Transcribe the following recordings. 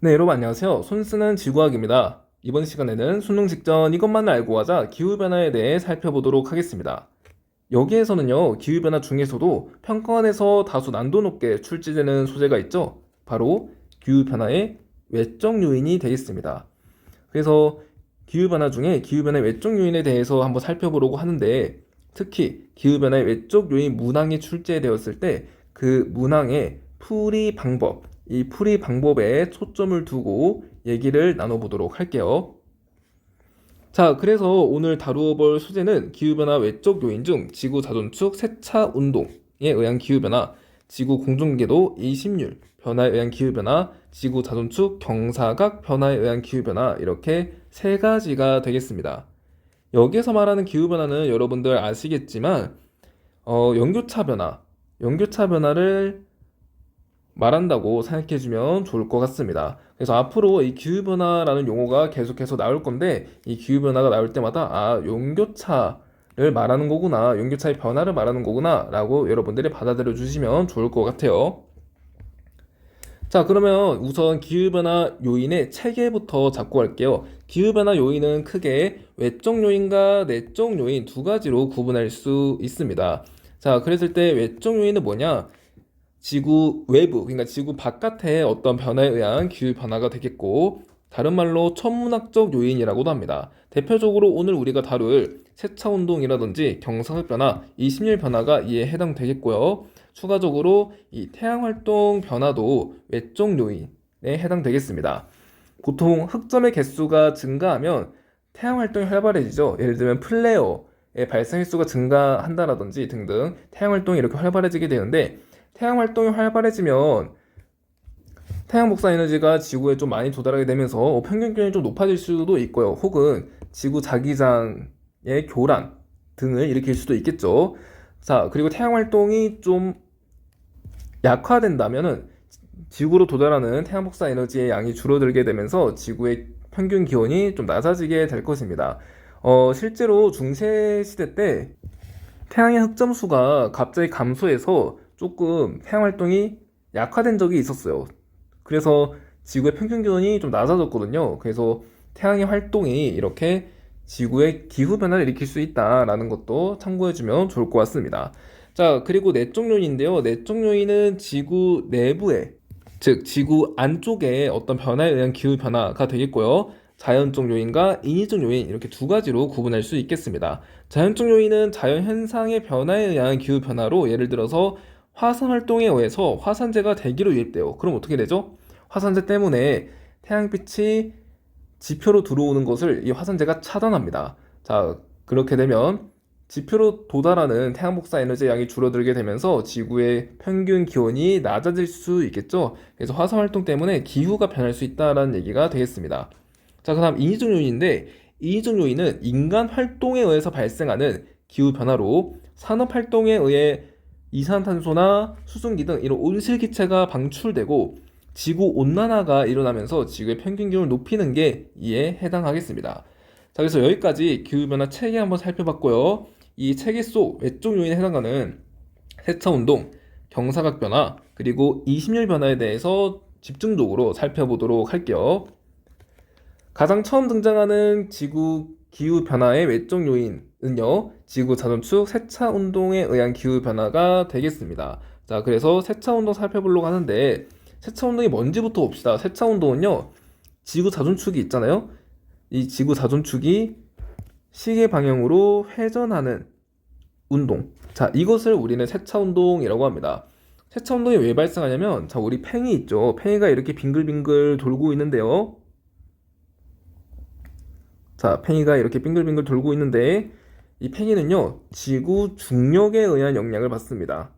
네, 여러분 안녕하세요. 손쓰는 지구학입니다. 이번 시간에는 수능 직전 이것만 알고 가자 기후변화에 대해 살펴보도록 하겠습니다. 여기에서는요, 기후변화 중에서도 평가원에서 다소 난도 높게 출제되는 소재가 있죠. 바로 기후변화의 외적 요인이 되겠습니다. 그래서 기후변화 중에 기후변화의 외적 요인에 대해서 한번 살펴보려고 하는데, 특히 기후변화의 외적 요인 문항이 출제되었을 때 그 문항의 풀이 방법, 이 풀이 방법에 초점을 두고 얘기를 나눠보도록 할게요. 자, 그래서 오늘 다루어 볼 소재는 기후변화 외적 요인 중 지구 자전축 세차 운동에 의한 기후변화, 지구 공중궤도 이심률 변화에 의한 기후변화, 지구 자전축 경사각 변화에 의한 기후변화, 이렇게 세 가지가 되겠습니다. 여기에서 말하는 기후변화는 여러분들 아시겠지만 연교차 변화를 말한다고 생각해주면 좋을 것 같습니다. 그래서 앞으로 이 기후변화라는 용어가 계속해서 나올 건데, 이 기후변화가 나올 때마다 용교차를 말하는 거구나, 용교차의 변화를 말하는 거구나 라고 여러분들이 받아들여 주시면 좋을 것 같아요. 자, 그러면 우선 기후변화 요인의 체계부터 잡고 갈게요. 기후변화 요인은 크게 외적 요인과 내적 요인 두 가지로 구분할 수 있습니다. 자, 그랬을 때 외적 요인은 뭐냐? 지구 외부, 그러니까 지구 바깥의 어떤 변화에 의한 기후 변화가 되겠고, 다른 말로 천문학적 요인이라고도 합니다. 대표적으로 오늘 우리가 다룰 세차 운동이라든지 경사각 변화, 이심률 변화가 이에 해당되겠고요. 추가적으로 이 태양 활동 변화도 외적 요인에 해당되겠습니다. 보통 흑점의 개수가 증가하면 태양 활동이 활발해지죠. 예를 들면 플레어의 발생 횟수가 증가한다라든지 등등 태양 활동이 이렇게 활발해지게 되는데, 태양 활동이 활발해지면 태양 복사 에너지가 지구에 좀 많이 도달하게 되면서 평균 기온이 좀 높아질 수도 있고요. 혹은 지구 자기장의 교란 등을 일으킬 수도 있겠죠. 자, 그리고 태양 활동이 좀 약화된다면은 지구로 도달하는 태양 복사 에너지의 양이 줄어들게 되면서 지구의 평균 기온이 좀 낮아지게 될 것입니다. 실제로 중세 시대 때 태양의 흑점수가 갑자기 감소해서 조금 태양 활동이 약화된 적이 있었어요. 그래서 지구의 평균 기온이 좀 낮아졌거든요. 그래서 태양의 활동이 이렇게 지구의 기후 변화를 일으킬 수 있다라는 것도 참고해주면 좋을 것 같습니다. 자, 그리고 내적 요인인데요. 내적 요인은 지구 내부에, 즉 지구 안쪽에 어떤 변화에 의한 기후 변화가 되겠고요. 자연적 요인과 인위적 요인, 이렇게 두 가지로 구분할 수 있겠습니다. 자연적 요인은 자연 현상의 변화에 의한 기후 변화로, 예를 들어서 화산 활동에 의해서 화산재가 대기로 유입돼요. 그럼 어떻게 되죠? 화산재 때문에 태양빛이 지표로 들어오는 것을 이 화산재가 차단합니다. 자, 그렇게 되면 지표로 도달하는 태양 복사 에너지 양이 줄어들게 되면서 지구의 평균 기온이 낮아질 수 있겠죠. 그래서 화산 활동 때문에 기후가 변할 수 있다는 얘기가 되겠습니다. 자, 그다음 인위적 요인인데, 인위적 요인은 인간 활동에 의해서 발생하는 기후 변화로 산업 활동에 의해 이산화탄소나 수증기 등 이런 온실기체가 방출되고 지구 온난화가 일어나면서 지구의 평균 기온을 높이는 게 이에 해당하겠습니다. 자, 그래서 여기까지 기후변화 체계 한번 살펴봤고요. 이 체계 속 외적 요인에 해당하는 세차 운동, 경사각 변화, 그리고 이심률 변화에 대해서 집중적으로 살펴보도록 할게요. 가장 처음 등장하는 지구 기후 변화의 외적 요인은요, 지구 자전축 세차 운동에 의한 기후 변화가 되겠습니다. 자, 그래서 세차 운동 살펴보려고 하는데, 세차 운동이 뭔지부터 봅시다. 세차 운동은요, 지구 자전축이 있잖아요. 이 지구 자전축이 시계 방향으로 회전하는 운동. 자, 이것을 우리는 세차 운동이라고 합니다. 세차 운동이 왜 발생하냐면, 자, 우리 팽이 있죠. 팽이가 이렇게 빙글빙글 돌고 있는데요. 자, 팽이가 이렇게 빙글빙글 돌고 있는데, 이 팽이는요, 지구 중력에 의한 영향을 받습니다.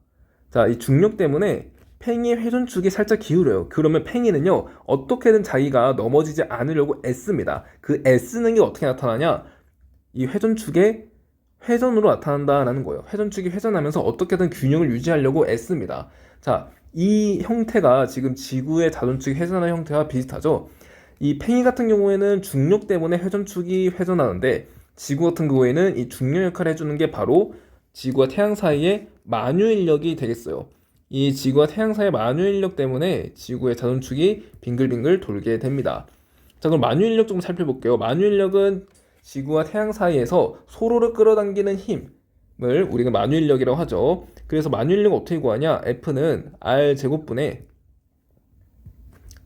자, 이 중력 때문에 팽이의 회전축이 살짝 기울어요. 그러면 팽이는요, 어떻게든 자기가 넘어지지 않으려고 애씁니다. 그 애쓰는 게 어떻게 나타나냐? 이 회전축의 회전으로 나타난다라는 거예요. 회전축이 회전하면서 어떻게든 균형을 유지하려고 애씁니다. 자, 이 형태가 지금 지구의 자전축이 회전하는 형태와 비슷하죠? 이 팽이 같은 경우에는 중력 때문에 회전축이 회전하는데, 지구 같은 경우에는 이 중력 역할을 해주는 게 바로 지구와 태양 사이의 만유인력이 되겠어요. 이 지구와 태양 사이의 만유인력 때문에 지구의 자전축이 빙글빙글 돌게 됩니다. 자, 그럼 만유인력 좀 살펴볼게요. 만유인력은 지구와 태양 사이에서 서로를 끌어당기는 힘을 우리가 만유인력이라고 하죠. 그래서 만유인력 어떻게 구하냐? F는 R 제곱분의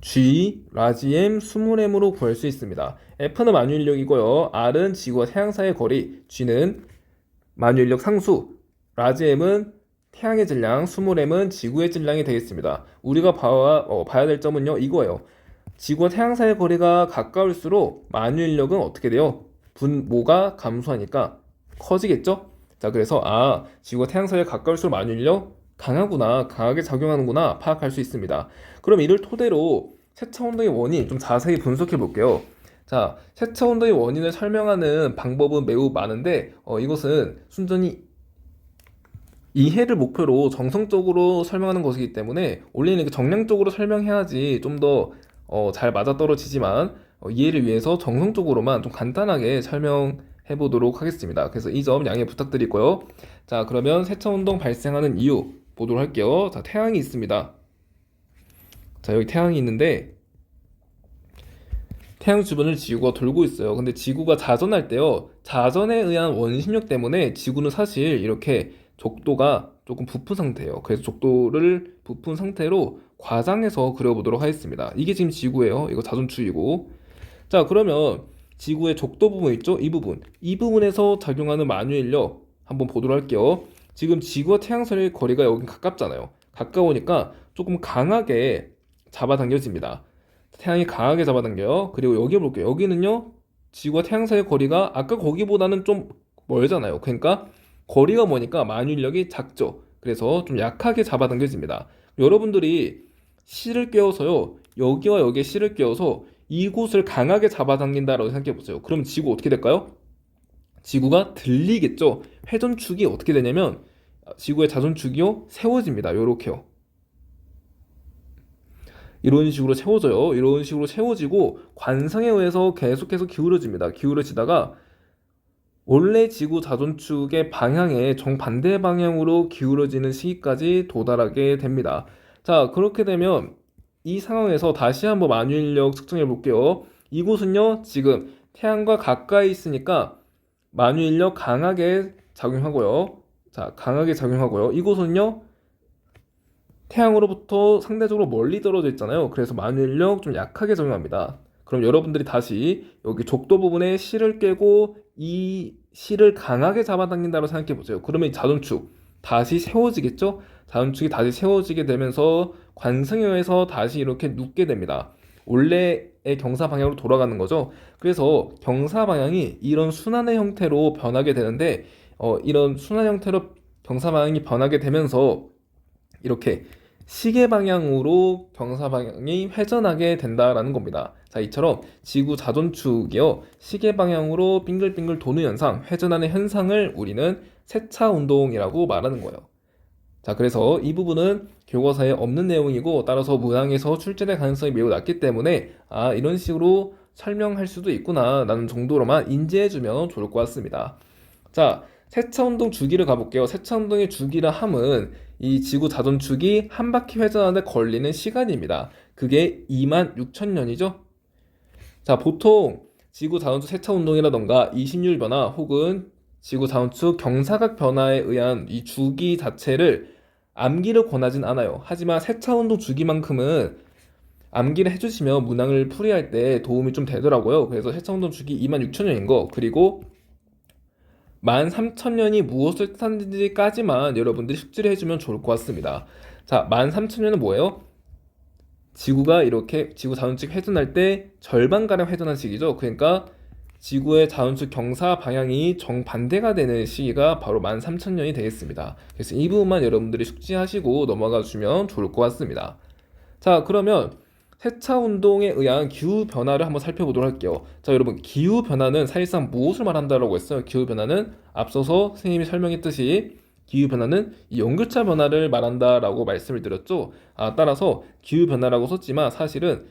G 라지 M 스몰 M으로 구할 수 있습니다. F는 만유인력이고요. R은 지구와 태양 사이의 거리, G는 만유인력 상수, 라지 M은 태양의 질량, 스몰 M은 지구의 질량이 되겠습니다. 우리가 봐야 될 점은요, 이거예요. 지구와 태양 사이의 거리가 가까울수록 만유인력은 어떻게 돼요? 분모가 감소하니까 커지겠죠? 자, 그래서 지구와 태양 사이에 가까울수록 만유인력 강하구나, 강하게 작용하는구나 파악할 수 있습니다. 그럼 이를 토대로 세차운동의 원인 좀 자세히 분석해 볼게요. 자, 세차운동의 원인을 설명하는 방법은 매우 많은데 이것은 순전히 이해를 목표로 정성적으로 설명하는 것이기 때문에 원래는 이렇게 정량적으로 설명해야지 좀 더 잘 맞아떨어지지만 이해를 위해서 정성적으로만 좀 간단하게 설명해 보도록 하겠습니다. 그래서 이 점 양해 부탁드리고요. 자, 그러면 세차운동 발생하는 이유 보도록 할게요. 자, 태양이 있습니다. 자, 여기 태양이 있는데 태양 주변을 지구가 돌고 있어요. 근데 지구가 자전할 때요, 자전에 의한 원심력 때문에 지구는 사실 이렇게 족도가 조금 부푼 상태예요. 그래서 족도를 부푼 상태로 과장해서 그려보도록 하겠습니다. 이게 지금 지구예요. 이거 자전축이고. 자, 그러면 지구의 족도 부분 있죠? 이 부분에서 작용하는 만유인력 한번 보도록 할게요. 지금 지구와 태양 사이의 거리가 여기 가깝잖아요. 가까우니까 조금 강하게 잡아당겨집니다. 태양이 강하게 잡아당겨요. 그리고 여기 볼게요. 여기는요, 지구와 태양 사이의 거리가 아까 거기보다는 좀 멀잖아요. 그러니까 거리가 머니까 만유인력이 작죠. 그래서 좀 약하게 잡아당겨집니다. 여러분들이 실을 꿰어서요, 여기와 여기에 실을 꿰어서 이곳을 강하게 잡아당긴다라고 생각해 보세요. 그럼 지구 어떻게 될까요? 지구가 들리겠죠. 회전축이 어떻게 되냐면 지구의 자전축이요, 세워집니다. 요렇게요. 이런 식으로 채워져요. 이런 식으로 채워지고 관성에 의해서 계속해서 기울어집니다. 기울어지다가 원래 지구 자전축의 방향에 정반대 방향으로 기울어지는 시기까지 도달하게 됩니다. 자, 그렇게 되면 이 상황에서 다시 한번 만유인력 측정해 볼게요. 이곳은요, 지금 태양과 가까이 있으니까 만유인력 강하게 작용하고요. 자, 강하게 작용하고요. 이곳은요, 태양으로부터 상대적으로 멀리 떨어져 있잖아요. 그래서 만유인력 좀 약하게 작용합니다. 그럼 여러분들이 다시 여기 족도 부분에 실을 꿰고 이 실을 강하게 잡아당긴다고 생각해 보세요. 그러면 이 자전축 다시 세워지겠죠? 자전축이 다시 세워지게 되면서 관성에 의해서 다시 이렇게 눕게 됩니다. 원래의 경사 방향으로 돌아가는 거죠. 그래서 경사 방향이 이런 순환의 형태로 변하게 되는데 이런 순환 형태로 경사 방향이 변하게 되면서 이렇게 시계 방향으로 경사 방향이 회전하게 된다라는 겁니다. 자, 이처럼 지구 자전축이요, 시계 방향으로 빙글빙글 도는 현상, 회전하는 현상을 우리는 세차 운동이라고 말하는 거예요. 자, 그래서 이 부분은 교과서에 없는 내용이고 따라서 문항에서 출제될 가능성이 매우 낮기 때문에 이런 식으로 설명할 수도 있구나 라는 정도로만 인지해주면 좋을 것 같습니다. 자, 세차운동 주기를 가볼게요. 세차운동의 주기라 함은 이 지구 자전축이 한 바퀴 회전하는데 걸리는 시간입니다. 그게 26,000년이죠. 자, 보통 지구 자전축 세차운동이라던가 이심률 변화 혹은 지구 자전축 경사각 변화에 의한 이 주기 자체를 암기를 권하진 않아요. 하지만 세차운동 주기만큼은 암기를 해주시면 문항을 풀이할 때 도움이 좀 되더라고요. 그래서 세차운동 주기 26,000년인 거, 그리고 13,000년이 무엇을 뜻하는지까지만 여러분들이 숙지를 해주면 좋을 것 같습니다. 자, 13,000년은 뭐예요? 지구가 이렇게 지구 자전축 회전할 때 절반가량 회전한 시기죠. 그러니까 지구의 자전축 경사 방향이 정반대가 되는 시기가 바로 13,000년이 되겠습니다. 그래서 이 부분만 여러분들이 숙지하시고 넘어가 주면 좋을 것 같습니다. 자, 그러면 세차 운동에 의한 기후 변화를 한번 살펴보도록 할게요. 자, 여러분, 기후 변화는 사실상 무엇을 말한다라고 했어요? 기후 변화는 앞서서 선생님이 설명했듯이 기후 변화는 이 연교차 변화를 말한다라고 말씀을 드렸죠. 따라서 기후 변화라고 썼지만 사실은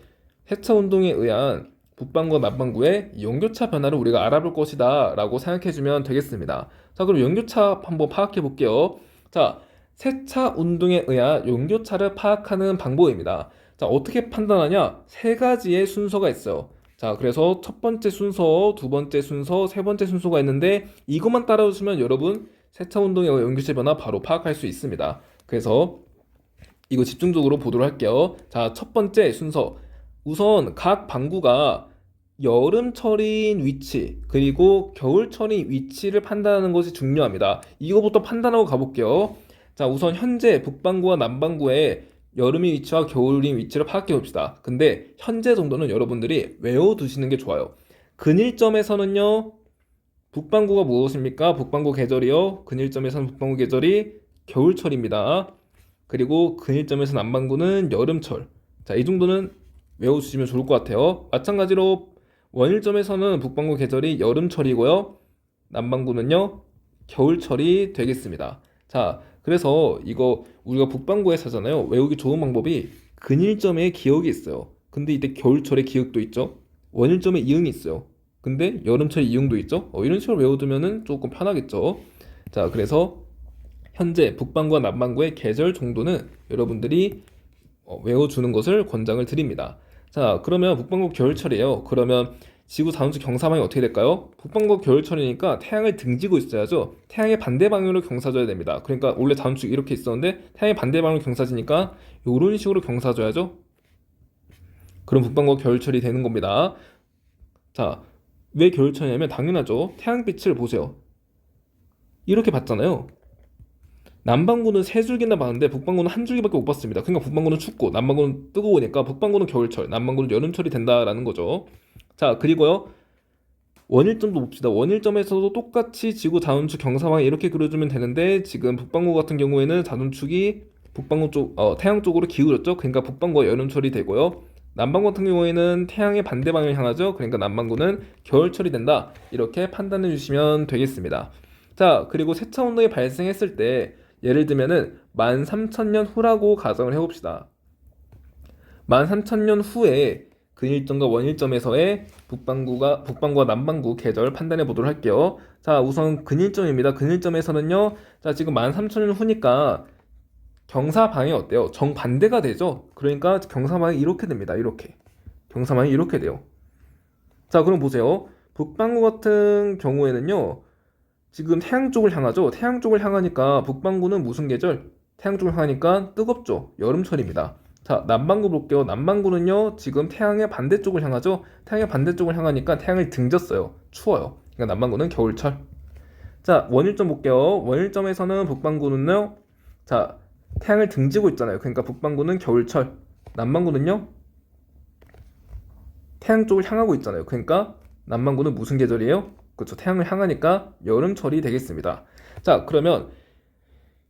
세차 운동에 의한 북반구와 남반구의 연교차 변화를 우리가 알아볼 것이다 라고 생각해주면 되겠습니다. 자, 그럼 연교차 한번 파악해 볼게요. 자, 세차 운동에 의한 용교차를 파악하는 방법입니다. 자, 어떻게 판단하냐? 세 가지의 순서가 있어요. 자, 그래서 첫 번째 순서, 두 번째 순서, 세 번째 순서가 있는데 이것만 따라오시면 여러분 세차 운동에 의한 용교차 변화 바로 파악할 수 있습니다. 그래서 이거 집중적으로 보도록 할게요. 자, 첫 번째 순서. 우선 각 방구가 여름철인 위치 그리고 겨울철인 위치를 판단하는 것이 중요합니다. 이거부터 판단하고 가볼게요. 자, 우선 현재 북방구와 남방구의 여름인 위치와 겨울인 위치를 파악해 봅시다. 근데 현재 정도는 여러분들이 외워두시는 게 좋아요. 근일점에서는요, 북방구가 무엇입니까? 북방구 계절이요. 근일점에서는 북방구 계절이 겨울철입니다. 그리고 근일점에서 남방구는 여름철. 자, 이 정도는 외워주시면 좋을 것 같아요. 마찬가지로 원일점에서는 북방구 계절이 여름철이고요. 남방구는요, 겨울철이 되겠습니다. 자, 그래서 이거 우리가 북방구에 사잖아요. 외우기 좋은 방법이 근일점에 기억이 있어요. 근데 이때 겨울철에 기억도 있죠. 원일점에 이응이 있어요. 근데 여름철에 이응도 있죠. 이런 식으로 외워두면은 조금 편하겠죠. 자, 그래서 현재 북방구와 남방구의 계절 정도는 여러분들이 외워주는 것을 권장을 드립니다. 자, 그러면 북방구 겨울철이에요. 그러면 지구 자전축 경사방이 어떻게 될까요? 북방구 겨울철이니까 태양을 등지고 있어야죠. 태양의 반대 방향으로 경사져야 됩니다. 그러니까 원래 자전축 이렇게 있었는데 태양의 반대 방향으로 경사지니까 이런 식으로 경사져야죠. 그럼 북방구 겨울철이 되는 겁니다. 자, 왜 겨울철이냐면 당연하죠. 태양빛을 보세요. 이렇게 봤잖아요. 남반구는 세 줄기나 봤는데 북반구는 한 줄기밖에 못 봤습니다. 그러니까 북반구는 춥고 남반구는 뜨거우니까 북반구는 겨울철, 남반구는 여름철이 된다라는 거죠. 자, 그리고요. 원일점도 봅시다. 원일점에서도 똑같이 지구 자전축 경사방에 이렇게 그려주면 되는데 지금 북반구 같은 경우에는 자전축이 북반구 쪽, 태양 쪽으로 기울었죠. 그러니까 북반구가 여름철이 되고요. 남반구 같은 경우에는 태양의 반대 방향을 향하죠. 그러니까 남반구는 겨울철이 된다. 이렇게 판단해 주시면 되겠습니다. 자, 그리고 세차 운동이 발생했을 때 예를 들면은 13,000년 후라고 가정을 해봅시다. 13,000년 후에 근일점과 원일점에서의 북방구와 남방구 계절 판단해 보도록 할게요. 자, 우선 근일점입니다. 근일점에서는요, 자, 지금 13,000년 후니까 경사방이 어때요? 정반대가 되죠? 그러니까 경사방이 이렇게 됩니다. 이렇게. 경사방이 이렇게 돼요. 자, 그럼 보세요. 북방구 같은 경우에는요, 지금 태양 쪽을 향하죠. 태양 쪽을 향하니까 북반구는 무슨 계절? 태양 쪽을 향하니까 뜨겁죠. 여름철입니다. 자, 남반구 볼게요. 남반구는요, 지금 태양의 반대쪽을 향하죠. 태양의 반대쪽을 향하니까 태양을 등졌어요. 추워요. 그러니까 남반구는 겨울철. 자, 원일점 볼게요. 원일점에서는 북반구는요, 자, 태양을 등지고 있잖아요. 그러니까 북반구는 겨울철. 남반구는요, 태양 쪽을 향하고 있잖아요. 그러니까 남반구는 무슨 계절이에요? 그렇죠. 태양을 향하니까 여름철이 되겠습니다. 자, 그러면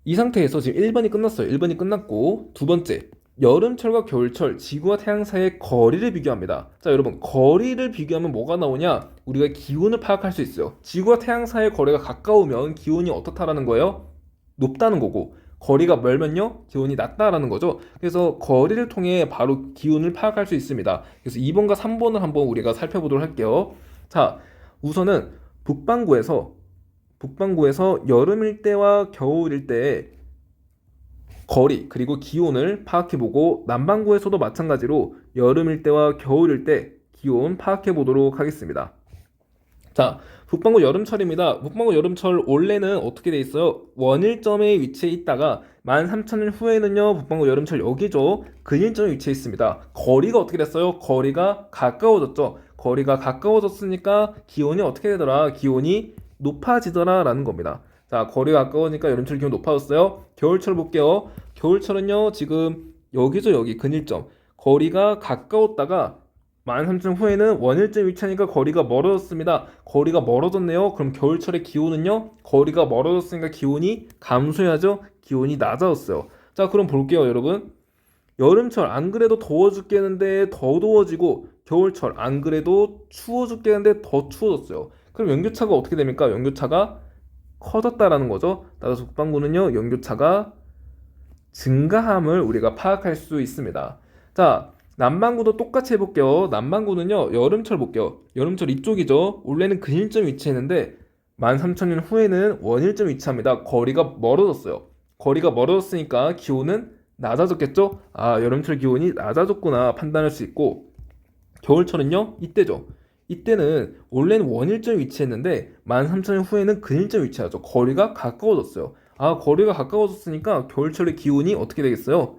이 상태에서 지금 1번이 끝났어요. 1번이 끝났고 두 번째, 여름철과 겨울철, 지구와 태양 사이의 거리를 비교합니다. 자, 여러분, 거리를 비교하면 뭐가 나오냐? 우리가 기온을 파악할 수 있어요. 지구와 태양 사이의 거리가 가까우면 기온이 어떻다라는 거예요? 높다는 거고, 거리가 멀면요, 기온이 낮다라는 거죠. 그래서 거리를 통해 바로 기온을 파악할 수 있습니다. 그래서 2번과 3번을 한번 우리가 살펴보도록 할게요. 자, 우선은 북반구에서 여름일 때와 겨울일 때의 거리 그리고 기온을 파악해보고 남반구에서도 마찬가지로 여름일 때와 겨울일 때 기온 파악해보도록 하겠습니다. 자, 북반구 여름철입니다. 북반구 여름철 원래는 어떻게 돼 있어요? 원일점에 위치해 있다가 13,000년 후에는요, 북반구 여름철 여기죠. 근일점에 위치해 있습니다. 거리가 어떻게 됐어요? 거리가 가까워졌죠. 거리가 가까워졌으니까 기온이 어떻게 되더라? 기온이 높아지더라 라는 겁니다. 자, 거리가 가까우니까 여름철 기온 높아졌어요. 겨울철 볼게요. 겨울철은요, 지금 여기죠. 여기 근일점. 거리가 가까웠다가 13,000 후에는 원일점 위치하니까 거리가 멀어졌습니다. 거리가 멀어졌네요. 그럼 겨울철의 기온은요, 거리가 멀어졌으니까 기온이 감소해야죠. 기온이 낮아졌어요. 자, 그럼 볼게요, 여러분. 여름철 안 그래도 더워 죽겠는데 더 더워지고, 겨울철 안 그래도 추워 죽겠는데 더 추워졌어요. 그럼 연교차가 어떻게 됩니까? 연교차가 커졌다라는 거죠. 따라서 북반구는요, 연교차가 증가함을 우리가 파악할 수 있습니다. 자, 남반구도 똑같이 해볼게요. 남반구는요, 여름철 볼게요. 여름철 이쪽이죠. 원래는 근일점 위치했는데 13,000년 후에는 원일점 위치합니다. 거리가 멀어졌어요. 거리가 멀어졌으니까 기온은 낮아졌겠죠? 아, 여름철 기온이 낮아졌구나 판단할 수 있고, 겨울철은요? 이때죠. 이때는 원래는 원일점 위치했는데 13,000년 후에는 근일점 위치하죠. 거리가 가까워졌어요. 아, 거리가 가까워졌으니까 겨울철의 기온이 어떻게 되겠어요?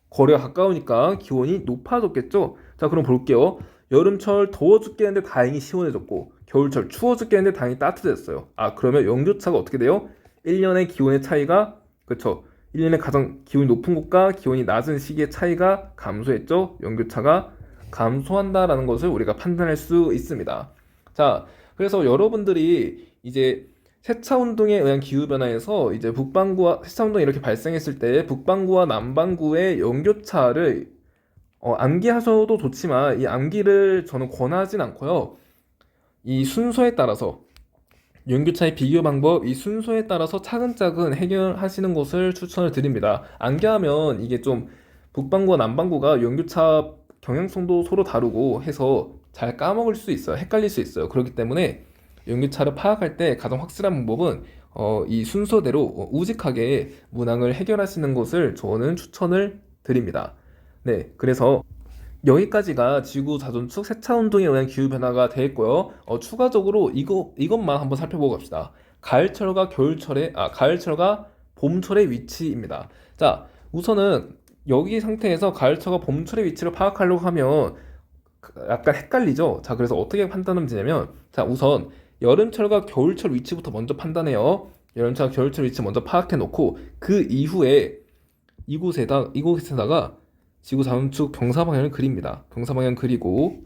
거리가 가까우니까 기온이 높아졌겠죠? 자, 그럼 볼게요. 여름철 더워 죽겠는데 다행히 시원해졌고, 겨울철 추워 죽겠는데 다행히 따뜻해졌어요. 아, 그러면 연교차가 어떻게 돼요? 1년의 기온의 차이가, 그쵸? 1년에 가장 기온이 높은 곳과 기온이 낮은 시기의 차이가 감소했죠? 연교차가 감소한다라는 것을 우리가 판단할 수 있습니다. 자, 그래서 여러분들이 이제 세차 운동에 의한 기후 변화에서 이제 북반구와 세차 운동이 이렇게 발생했을 때 북반구와 남반구의 연교차를 암기하셔도 좋지만 이 암기를 저는 권하진 않고요. 이 순서에 따라서 연교차의 비교 방법, 이 순서에 따라서 차근차근 해결하시는 것을 추천을 드립니다. 암기하면 이게 좀 북반구와 남반구가 연교차 경향성도 서로 다르고 해서 잘 까먹을 수 있어요. 헷갈릴 수 있어요. 그렇기 때문에 연교차를 파악할 때 가장 확실한 방법은 이 순서대로 우직하게 문항을 해결하시는 것을 저는 추천을 드립니다. 네, 그래서 여기까지가 지구 자전축 세차 운동에 의한 기후 변화가 되었고요. 추가적으로 이것만 한번 살펴보고 갑시다. 가을철과 봄철의 위치입니다. 자, 우선은 여기 상태에서 가을철과 봄철의 위치를 파악하려고 하면 약간 헷갈리죠? 자, 그래서 어떻게 판단하면 되냐면, 자, 우선 여름철과 겨울철 위치부터 먼저 판단해요. 여름철과 겨울철 위치 먼저 파악해 놓고 그 이후에 이곳에다가 지구 자전축 경사 방향을 그립니다. 경사 방향 그리고,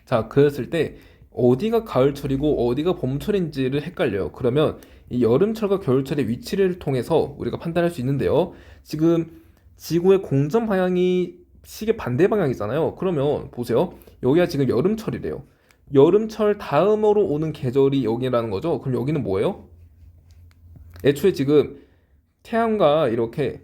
자, 그랬을 때 어디가 가을철이고 어디가 봄철인지를 헷갈려요. 그러면 이 여름철과 겨울철의 위치를 통해서 우리가 판단할 수 있는데요. 지금 지구의 공전 방향이 시계 반대 방향이잖아요. 그러면 보세요. 여기가 지금 여름철이래요. 여름철 다음으로 오는 계절이 여기라는 거죠. 그럼 여기는 뭐예요? 애초에 지금 태양과 이렇게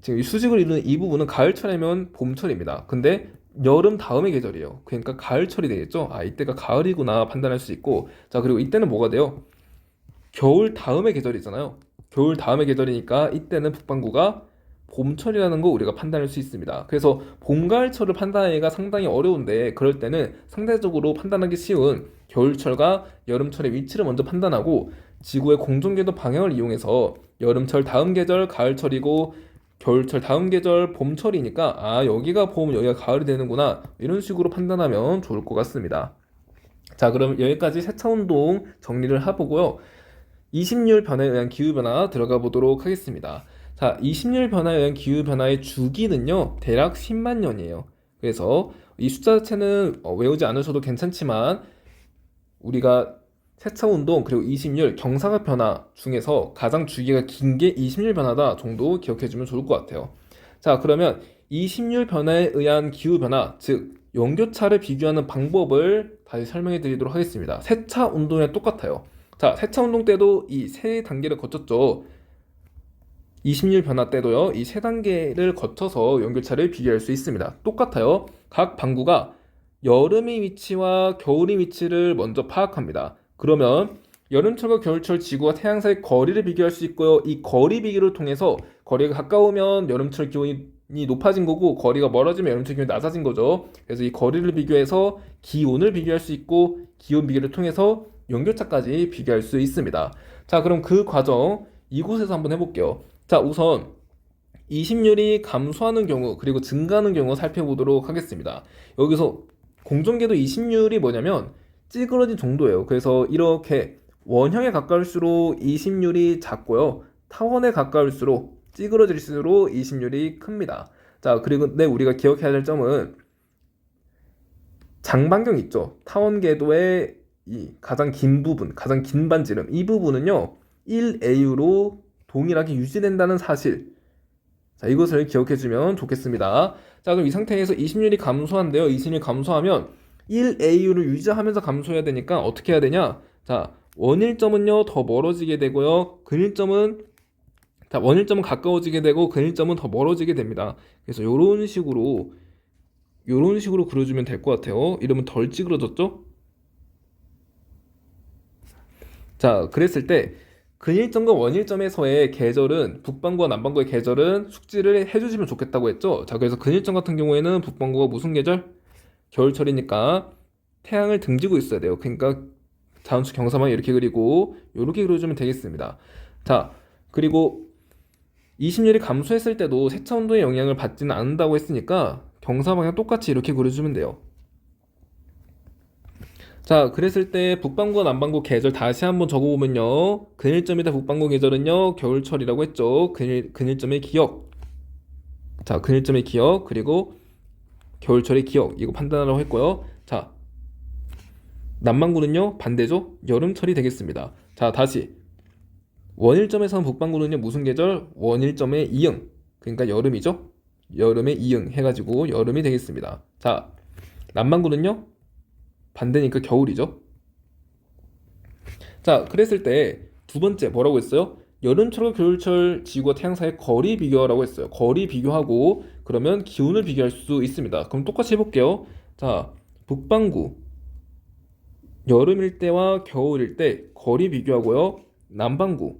지금 이 수직을 이루는 이 부분은 가을철이면 봄철입니다. 근데 여름 다음의 계절이에요. 그러니까 가을철이 되겠죠? 아, 이때가 가을이구나 판단할 수 있고, 자, 그리고 이때는 뭐가 돼요? 겨울 다음의 계절이잖아요. 겨울 다음의 계절이니까 이때는 북반구가 봄철이라는 거 우리가 판단할 수 있습니다. 그래서 봄, 가을철을 판단하기가 상당히 어려운데 그럴 때는 상대적으로 판단하기 쉬운 겨울철과 여름철의 위치를 먼저 판단하고 지구의 공전궤도 방향을 이용해서 여름철 다음 계절 가을철이고 겨울철 다음 계절 봄철이니까 아, 여기가 봄, 여기가 가을이 되는구나, 이런 식으로 판단하면 좋을 것 같습니다. 자, 그럼 여기까지 세차운동 정리를 해보고요. 20률 변화에 의한 기후변화 들어가 보도록 하겠습니다. 자, 20률 변화에 의한 기후변화의 주기는요, 대략 10만 년이에요. 그래서 이 숫자 자체는 외우지 않으셔도 괜찮지만 우리가 세차운동 그리고 20률 경사각 변화 중에서 가장 주기가 긴 게 20률 변화다 정도 기억해주면 좋을 것 같아요. 자, 그러면 20률 변화에 의한 기후변화, 즉 연교차를 비교하는 방법을 다시 설명해 드리도록 하겠습니다. 세차 운동이랑 똑같아요. 자, 세차 운동 때도 이 세 단계를 거쳤죠. 20일 변화 때도요, 이 세 단계를 거쳐서 연교차를 비교할 수 있습니다. 똑같아요. 각 방구가 여름의 위치와 겨울의 위치를 먼저 파악합니다. 그러면 여름철과 겨울철 지구와 태양 사이 거리를 비교할 수 있고요. 이 거리 비교를 통해서 거리가 가까우면 여름철 기온이 높아진 거고 거리가 멀어지면 여름철 기온이 낮아진 거죠. 그래서 이 거리를 비교해서 기온을 비교할 수 있고 기온 비교를 통해서 연교차까지 비교할 수 있습니다. 자, 그럼 그 과정 이곳에서 한번 해볼게요. 자, 우선 20률이 감소하는 경우 그리고 증가하는 경우 살펴보도록 하겠습니다. 여기서 공전궤도 20률이 뭐냐면 찌그러진 정도예요. 그래서 이렇게 원형에 가까울수록 20률이 작고요. 타원에 가까울수록 찌그러질수록 20률이 큽니다. 자, 그리고 우리가 기억해야 될 점은 장반경 있죠. 타원궤도의 이 가장 긴 부분, 가장 긴 반지름, 이 부분은요 1AU로 동일하게 유지된다는 사실. 자, 이것을 기억해주면 좋겠습니다. 자, 그럼 이 상태에서 20률이 감소한대요. 20률이 감소하면 1AU를 유지하면서 감소해야 되니까 어떻게 해야 되냐? 자, 원일점은요 더 멀어지게 되고요. 원일점은 가까워지게 되고 근일점은 더 멀어지게 됩니다. 그래서 이런 식으로 그려주면 될 것 같아요. 이러면 덜 찌그러졌죠? 자, 그랬을 때 근일점과 원일점에서의 계절은 북반구와 남반구의 계절은 숙지를 해주시면 좋겠다고 했죠. 자, 그래서 근일점 같은 경우에는 북반구가 무슨 계절? 겨울철이니까 태양을 등지고 있어야 돼요. 그러니까 자연축 경사만 이렇게 그리고 이렇게 그려주면 되겠습니다. 자, 그리고 20률이 감소했을 때도 세차 온도의 영향을 받지는 않는다고 했으니까 경사 방향 똑같이 이렇게 그려주면 돼요. 자, 그랬을 때 북반구와 남반구 계절 다시 한번 적어보면요. 근일점이다 북반구 계절은요, 겨울철이라고 했죠. 근일점의 기억. 자, 근일점의 기억, 그리고 겨울철의 기억. 이거 판단하라고 했고요. 자, 남반구는요, 반대죠. 여름철이 되겠습니다. 자, 다시. 원일점에서는 북반구는요, 무슨 계절? 원일점의 이응. 그러니까 여름이죠. 여름의 이응 해가지고 여름이 되겠습니다. 자, 남반구는요, 반대니까 겨울이죠. 자, 그랬을 때 두 번째 뭐라고 했어요? 여름철과 겨울철 지구와 태양 사이의 거리 비교라고 했어요. 거리 비교하고 그러면 기온을 비교할 수 있습니다. 그럼 똑같이 해볼게요. 자, 북반구 여름일 때와 겨울일 때 거리 비교하고요. 남반구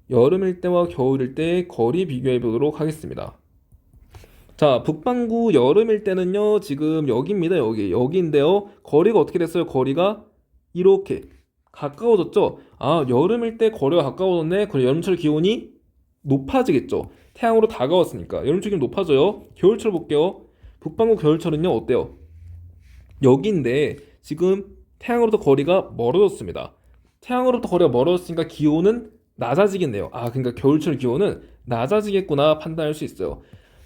여름일 때와 겨울일 때 거리 비교해 보도록 하겠습니다. 자, 북반구 여름일 때는요, 지금 여기입니다. 여기인데요. 거리가 어떻게 됐어요? 거리가 이렇게 가까워졌죠? 아, 여름일 때 거리가 가까워졌네? 그럼 여름철 기온이 높아지겠죠? 태양으로 다가왔으니까. 여름철 기온 높아져요. 겨울철 볼게요. 북반구 겨울철은요, 어때요? 여기인데, 지금 태양으로부터 거리가 멀어졌습니다. 태양으로부터 거리가 멀어졌으니까 기온은 낮아지겠네요. 아, 그러니까 겨울철 기온은 낮아지겠구나 판단할 수 있어요.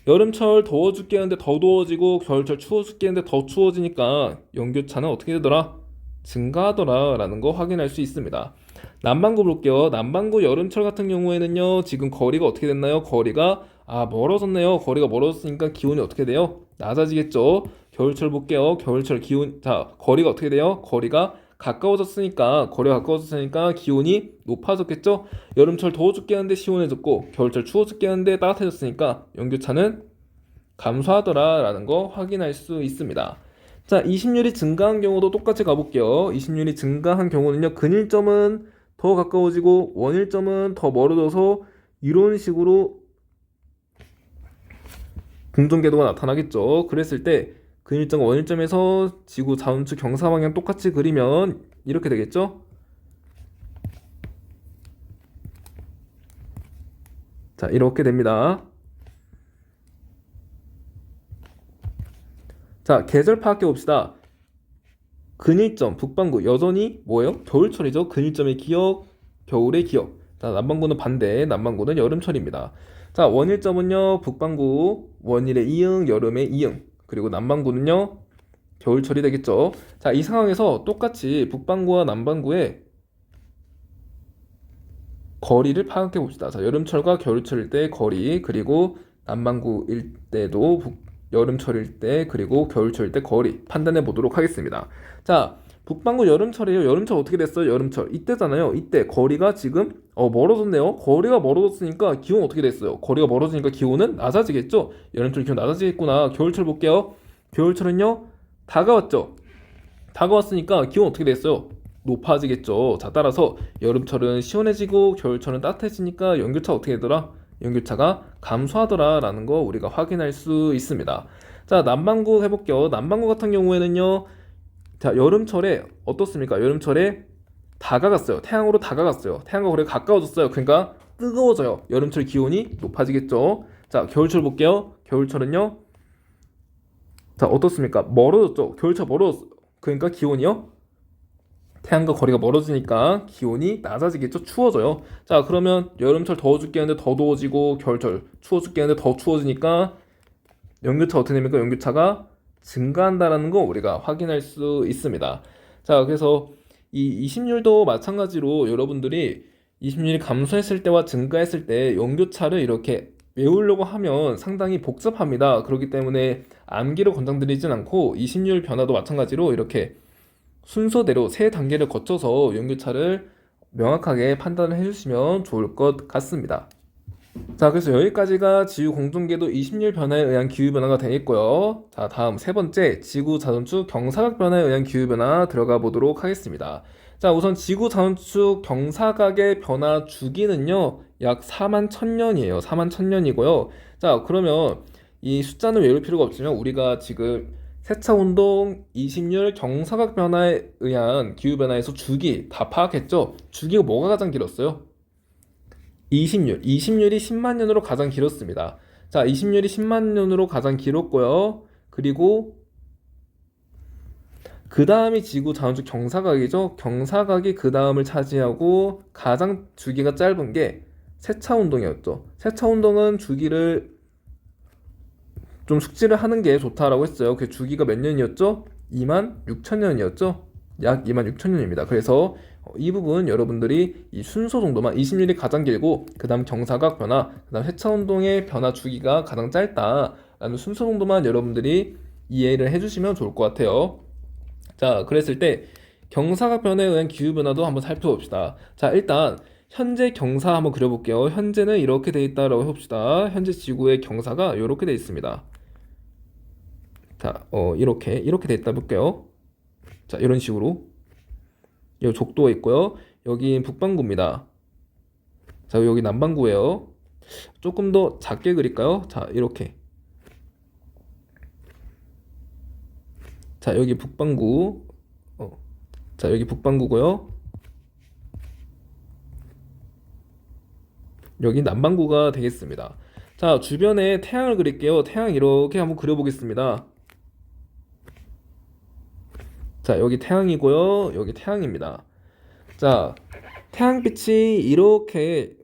여름철 더워 죽겠는데 더 더워지고 겨울철 추워 죽겠는데 더 추워지니까 연교차는 어떻게 되더라? 증가하더라 라는 거 확인할 수 있습니다. 남반구 볼게요. 남반구 여름철 같은 경우에는요, 지금 거리가 어떻게 됐나요? 거리가 멀어졌네요. 거리가 멀어졌으니까 기온이 어떻게 돼요? 낮아지겠죠. 겨울철 볼게요. 겨울철 기온, 자, 거리가 어떻게 돼요? 거리가 가까워졌으니까 기온이 높아졌겠죠. 여름철 더워 죽겠는데 시원해졌고 겨울철 추워 죽겠는데 따뜻해졌으니까 연교차는 감소하더라 라는 거 확인할 수 있습니다. 자, 20률이 증가한 경우도 똑같이 가볼게요. 20률이 증가한 경우는요, 근일점은 더 가까워지고 원일점은 더 멀어져서 이런 식으로 공정궤도가 나타나겠죠. 그랬을 때 근일점 원일점에서 지구 자원축 경사 방향 똑같이 그리면 이렇게 되겠죠. 자, 이렇게 됩니다. 자, 계절 파악해 봅시다. 근일점 북반구 여전히 뭐예요? 겨울철이죠. 근일점의 기억, 겨울의 기억. 자, 남반구는 반대, 남반구는 여름철입니다. 자, 원일점은요, 북반구 원일의 이응, 여름의 이응. 그리고 남반구는요, 겨울철이 되겠죠. 자, 이 상황에서 똑같이 북반구와 남반구의 거리를 파악해 봅시다. 자, 여름철과 겨울철일 때 거리, 그리고 남반구일 때도 여름철일 때, 그리고 겨울철일 때 거리 판단해 보도록 하겠습니다. 자, 북반구 여름철이에요. 여름철 어떻게 됐어요? 여름철 이때잖아요. 이때 거리가 지금 멀어졌네요. 거리가 멀어졌으니까 기온 어떻게 됐어요? 거리가 멀어지니까 기온은 낮아지겠죠? 여름철 기온 낮아지겠구나. 겨울철 볼게요. 겨울철은요, 다가왔죠? 다가왔으니까 기온 어떻게 됐어요? 높아지겠죠. 자, 따라서 여름철은 시원해지고 겨울철은 따뜻해지니까 연교차 어떻게 되더라? 연교차가 감소하더라 라는 거 우리가 확인할 수 있습니다. 자, 남반구 해볼게요. 남반구 같은 경우에는요, 자, 여름철에 어떻습니까? 여름철에 다가갔어요. 태양으로 다가갔어요. 태양과 거리가 가까워졌어요. 그러니까 뜨거워져요. 여름철 기온이 높아지겠죠. 자, 겨울철 볼게요. 겨울철은요, 자, 어떻습니까? 멀어졌죠. 겨울철 멀어졌어요. 그러니까 기온이요, 태양과 거리가 멀어지니까 기온이 낮아지겠죠. 추워져요. 자, 그러면 여름철 더워 죽겠는데 더 더워지고 겨울철 추워 죽겠는데 더 추워지니까 연교차 어떻게 됩니까? 연교차가 증가한다라는 거 우리가 확인할 수 있습니다. 자, 그래서 이 20률도 마찬가지로 여러분들이 20률이 감소했을 때와 증가했을 때 연교차를 이렇게 외우려고 하면 상당히 복잡합니다. 그렇기 때문에 암기를 권장드리진 않고 20률 변화도 마찬가지로 이렇게 순서대로 세 단계를 거쳐서 연교차를 명확하게 판단을 해주시면 좋을 것 같습니다. 자, 그래서 여기까지가 지구 공동궤도 20률 변화에 의한 기후변화가 되겠고요. 자, 다음 세 번째 지구 자전축 경사각 변화에 의한 기후변화 들어가 보도록 하겠습니다. 자, 우선 지구 자원축 경사각의 변화 주기는요, 약 4만 1000년이에요. 4만 1000년이고요. 자, 그러면 이 숫자는 외울 필요가 없지만 우리가 지금 세차 운동, 이심률, 경사각 변화에 의한 기후 변화에서 주기 다 파악했죠? 주기가 뭐가 가장 길었어요? 이심률. 이심률이 10만 년으로 가장 길었습니다. 자, 이심률이 10만 년으로 가장 길었고요. 그리고 그 다음이 지구 자원축 경사각이죠. 경사각이 그 다음을 차지하고 가장 주기가 짧은 게 세차 운동이었죠. 세차 운동은 주기를 좀 숙지를 하는 게 좋다라고 했어요. 그 주기가 몇 년이었죠? 2만 6천 년이었죠. 약 2만 6천 년입니다. 그래서 이 부분 여러분들이 이 순서 정도만 20년이 가장 길고 그 다음 경사각 변화, 그 다음 세차 운동의 변화 주기가 가장 짧다라는 순서 정도만 여러분들이 이해를 해주시면 좋을 것 같아요. 자, 그랬을 때 경사각 변화에 의한 기후 변화도 한번 살펴봅시다. 자, 일단 현재 경사 한번 그려볼게요. 현재는 이렇게 돼 있다라고 해봅시다. 현재 지구의 경사가 이렇게 돼 있습니다. 자, 이렇게 돼 있다 볼게요. 자, 이런 식으로 여기 족도가 있고요. 여기 북반구입니다. 자, 여기 남반구예요. 조금 더 작게 그릴까요? 자, 이렇게. 자, 여기 북반구. 자, 여기 북반구고요. 여기 남반구가 되겠습니다. 자, 주변에 태양을 그릴게요. 태양 이렇게 한번 그려보겠습니다. 자, 여기 태양이고요. 여기 태양입니다. 자, 태양빛이 이렇게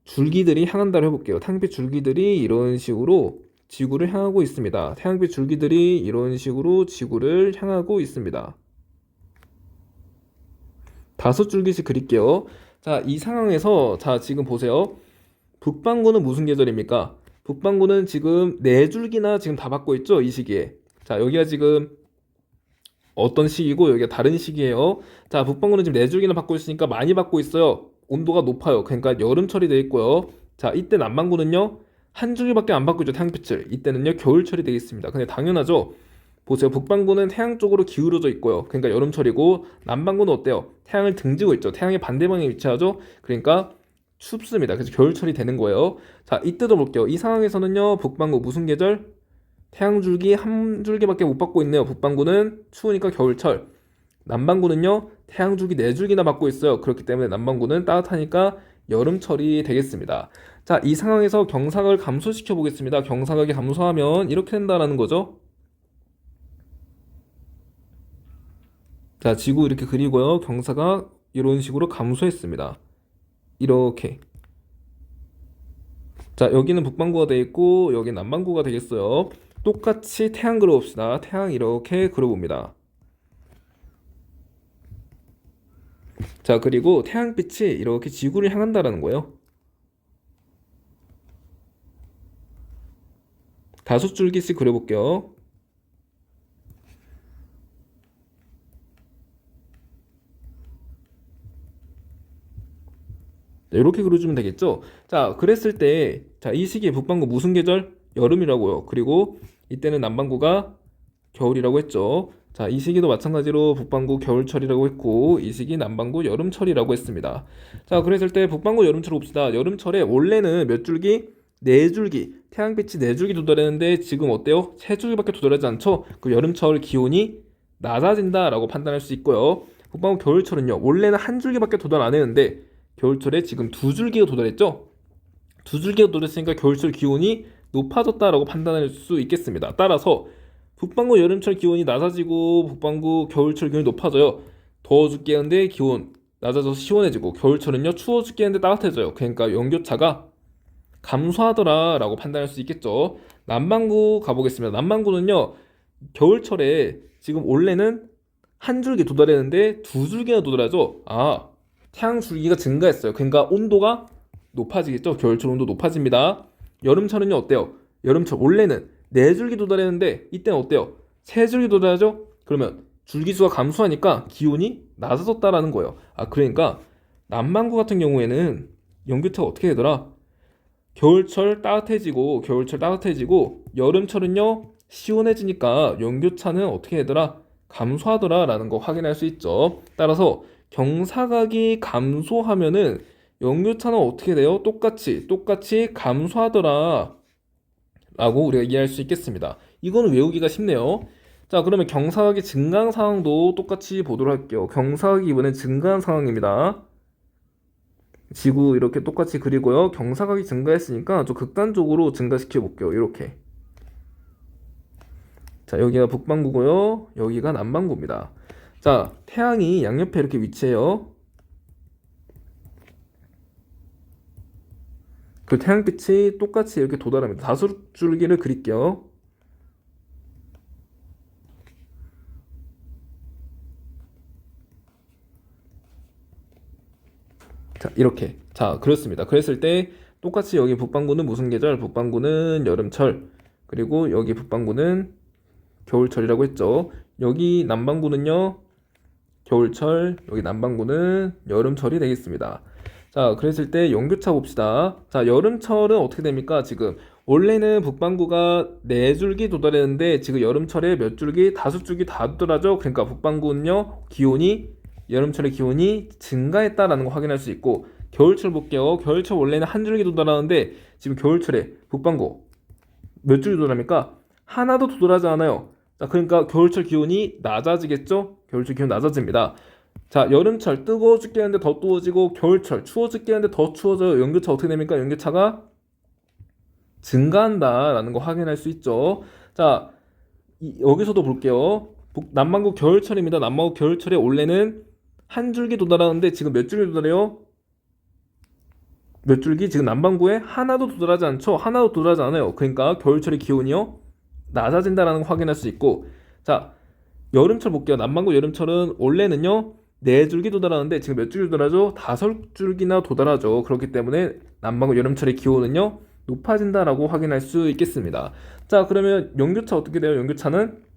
줄기들이 향한다고 해볼게요. 태양빛 줄기들이 이런 식으로 지구를 향하고 있습니다. 태양빛 줄기들이 이런 식으로 지구를 향하고 있습니다. 5줄기씩 그릴게요. 자, 이 상황에서 자, 지금 보세요. 북반구는 무슨 계절입니까? 북반구는 지금 4줄기나 지금 다 받고 있죠? 이 시기에. 자, 여기가 지금 어떤 시기고 여기가 다른 시기예요. 자, 북반구는 지금 4줄기나 받고 있으니까 많이 받고 있어요. 온도가 높아요. 그러니까 여름철이 되어 있고요. 자, 이때 남반구는요. 한 줄기밖에 안 받고 있죠. 태양빛을. 이때는요. 겨울철이 되겠습니다. 근데 당연하죠. 보세요. 북반구는 태양 쪽으로 기울어져 있고요. 그러니까 여름철이고 남반구는 어때요? 태양을 등지고 있죠. 태양의 반대 방향에 위치하죠. 그러니까 춥습니다. 그래서 겨울철이 되는 거예요. 자, 이때도 볼게요. 이 상황에서는요. 북반구 무슨 계절? 태양 줄기 한 줄기밖에 못 받고 있네요. 북반구는 추우니까 겨울철. 남반구는요. 태양 줄기 4줄기나 받고 있어요. 그렇기 때문에 남반구는 따뜻하니까 여름철이 되겠습니다. 자, 이 상황에서 경사각을 감소시켜 보겠습니다. 경사각이 감소하면 이렇게 된다는 거죠. 자, 지구 이렇게 그리고요. 경사각 이런 식으로 감소했습니다. 이렇게. 자, 여기는 북반구가 되어 있고 여기 남반구가 되겠어요. 똑같이 태양 그려봅시다. 태양 이렇게 그려봅니다. 자, 그리고 태양빛이 이렇게 지구를 향한다라는 거예요. 5줄기씩 그려볼게요. 이렇게 그려주면 되겠죠. 자, 그랬을 때, 자, 이 시기에 북반구 무슨 계절? 여름이라고요. 그리고 이때는 남반구가 겨울이라고 했죠. 자, 이 시기도 마찬가지로 북반구 겨울철이라고 했고, 이 시기 남반구 여름철이라고 했습니다. 자, 그랬을 때 북반구 여름철 봅시다. 여름철에 원래는 몇 줄기? 4줄기. 태양빛이 4줄기 도달했는데 지금 어때요? 3줄기밖에 도달하지 않죠? 그 여름철 기온이 낮아진다라고 판단할 수 있고요. 북반구 겨울철은요. 원래는 한 줄기밖에 도달 안 했는데 겨울철에 지금 2줄기가 도달했죠? 2줄기가 도달했으니까 겨울철 기온이 높아졌다라고 판단할 수 있겠습니다. 따라서 북반구 여름철 기온이 낮아지고 북반구 겨울철 기온이 높아져요. 더워 죽겠는데 기온 낮아져서 시원해지고 겨울철은요 추워 죽겠는데 따뜻해져요. 그러니까 연교차가 감소하더라 라고 판단할 수 있겠죠. 남반구 가보겠습니다. 남반구는요 겨울철에 지금 원래는 한 줄기 도달했는데 2줄기나 도달하죠. 아, 태양 줄기가 증가했어요. 그러니까 온도가 높아지겠죠. 겨울철 온도 높아집니다. 여름철은요 어때요? 여름철 원래는 4줄기 도달했는데 이때는 어때요? 3줄기 도달하죠? 그러면 줄기수가 감소하니까 기온이 낮아졌다라는 거예요. 아, 그러니까 남반구 같은 경우에는 연교차가 어떻게 되더라? 겨울철 따뜻해지고 여름철은요 시원해지니까 연교차는 어떻게 되더라? 감소하더라 라는 거 확인할 수 있죠. 따라서 경사각이 감소하면은 연교차는 어떻게 돼요? 똑같이 감소하더라 라고 우리가 이해할 수 있겠습니다. 이거는 외우기가 쉽네요. 자, 그러면 경사각이 증가한 상황도 똑같이 보도록 할게요. 경사각이 이번엔 증가한 상황입니다. 지구 이렇게 똑같이 그리고요. 경사각이 증가했으니까 좀 극단적으로 증가시켜 볼게요. 이렇게. 자, 여기가 북반구고요. 여기가 남반구입니다. 자, 태양이 양옆에 이렇게 위치해요. 그 태양빛이 똑같이 이렇게 도달합니다. 다섯줄기를 그릴게요. 자, 이렇게. 자, 그렇습니다. 그랬을 때 똑같이 여기 북반구는 무슨 계절? 북반구는 여름철. 그리고 여기 북반구는 겨울철이라고 했죠. 여기 남반구는요. 겨울철, 여기 남반구는 여름철이 되겠습니다. 자, 그랬을 때 연교차 봅시다. 자, 여름철은 어떻게 됩니까? 지금 원래는 북반구가 4줄기 도달했는데 지금 여름철에 몇 줄기? 5줄기 다 도달하죠. 그러니까 북반구는요. 여름철의 기온이 증가했다라는 거 확인할 수 있고, 겨울철 볼게요. 겨울철 원래는 한 줄기 도달하는데 지금 겨울철에 북반구 몇 줄기 도달합니까? 하나도 도달하지 않아요. 자, 그러니까 겨울철 기온이 낮아지겠죠? 겨울철 기온 낮아집니다. 자, 여름철 뜨거워 죽게 하는데 더 뜨거워지고, 겨울철 추워 죽게 하는데 더 추워져요. 연교차 어떻게 됩니까? 연교차가 증가한다라는 거 확인할 수 있죠. 자, 여기서도 볼게요. 남반구 겨울철입니다. 남반구 겨울철에 원래는 한 줄기 도달하는데 지금 몇 줄기 도달해요? 몇 줄기? 지금 남반구에 하나도 도달하지 않죠? 하나도 도달하지 않아요. 그러니까 겨울철의 기온이요 낮아진다라는 거 확인할 수 있고, 자, 여름철 볼게요. 남반구 여름철은 원래는요 4줄기 도달하는데 지금 몇 줄기 도달하죠? 5줄기나 도달하죠. 그렇기 때문에 남반구 여름철의 기온은요 높아진다라고 확인할 수 있겠습니다. 자, 그러면 연교차 어떻게 돼요? 연교차는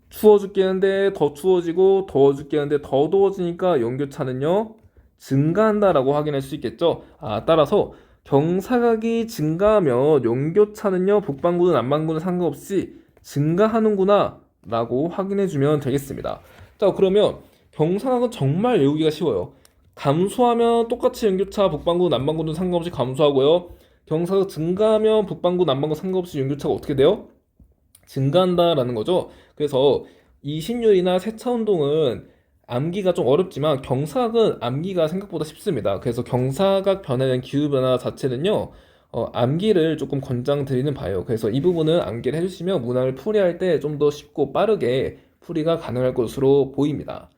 추워 죽겠는데 더 추워지고, 더워 죽겠는데 더 더워지니까 연교차는요 증가한다라고 확인할 수 있겠죠. 따라서 경사각이 증가하면 연교차는요 북반구든 남반구든 상관없이 증가하는구나 라고 확인해 주면 되겠습니다. 자, 그러면 경사각은 정말 외우기가 쉬워요. 감소하면 똑같이 연교차 북반구 남반구는 상관없이 감소하고요. 경사각 증가하면 북반구 남반구 상관없이 연교차가 어떻게 돼요? 증가한다라는 거죠. 그래서 이신율이나 세차 운동은 암기가 좀 어렵지만 경사각은 암기가 생각보다 쉽습니다. 그래서 경사각 변화에 대한 기후변화 자체는요 암기를 조금 권장드리는 바예요. 그래서 이 부분은 암기를 해주시면 문항을 풀이할 때 좀 더 쉽고 빠르게 풀이가 가능할 것으로 보입니다.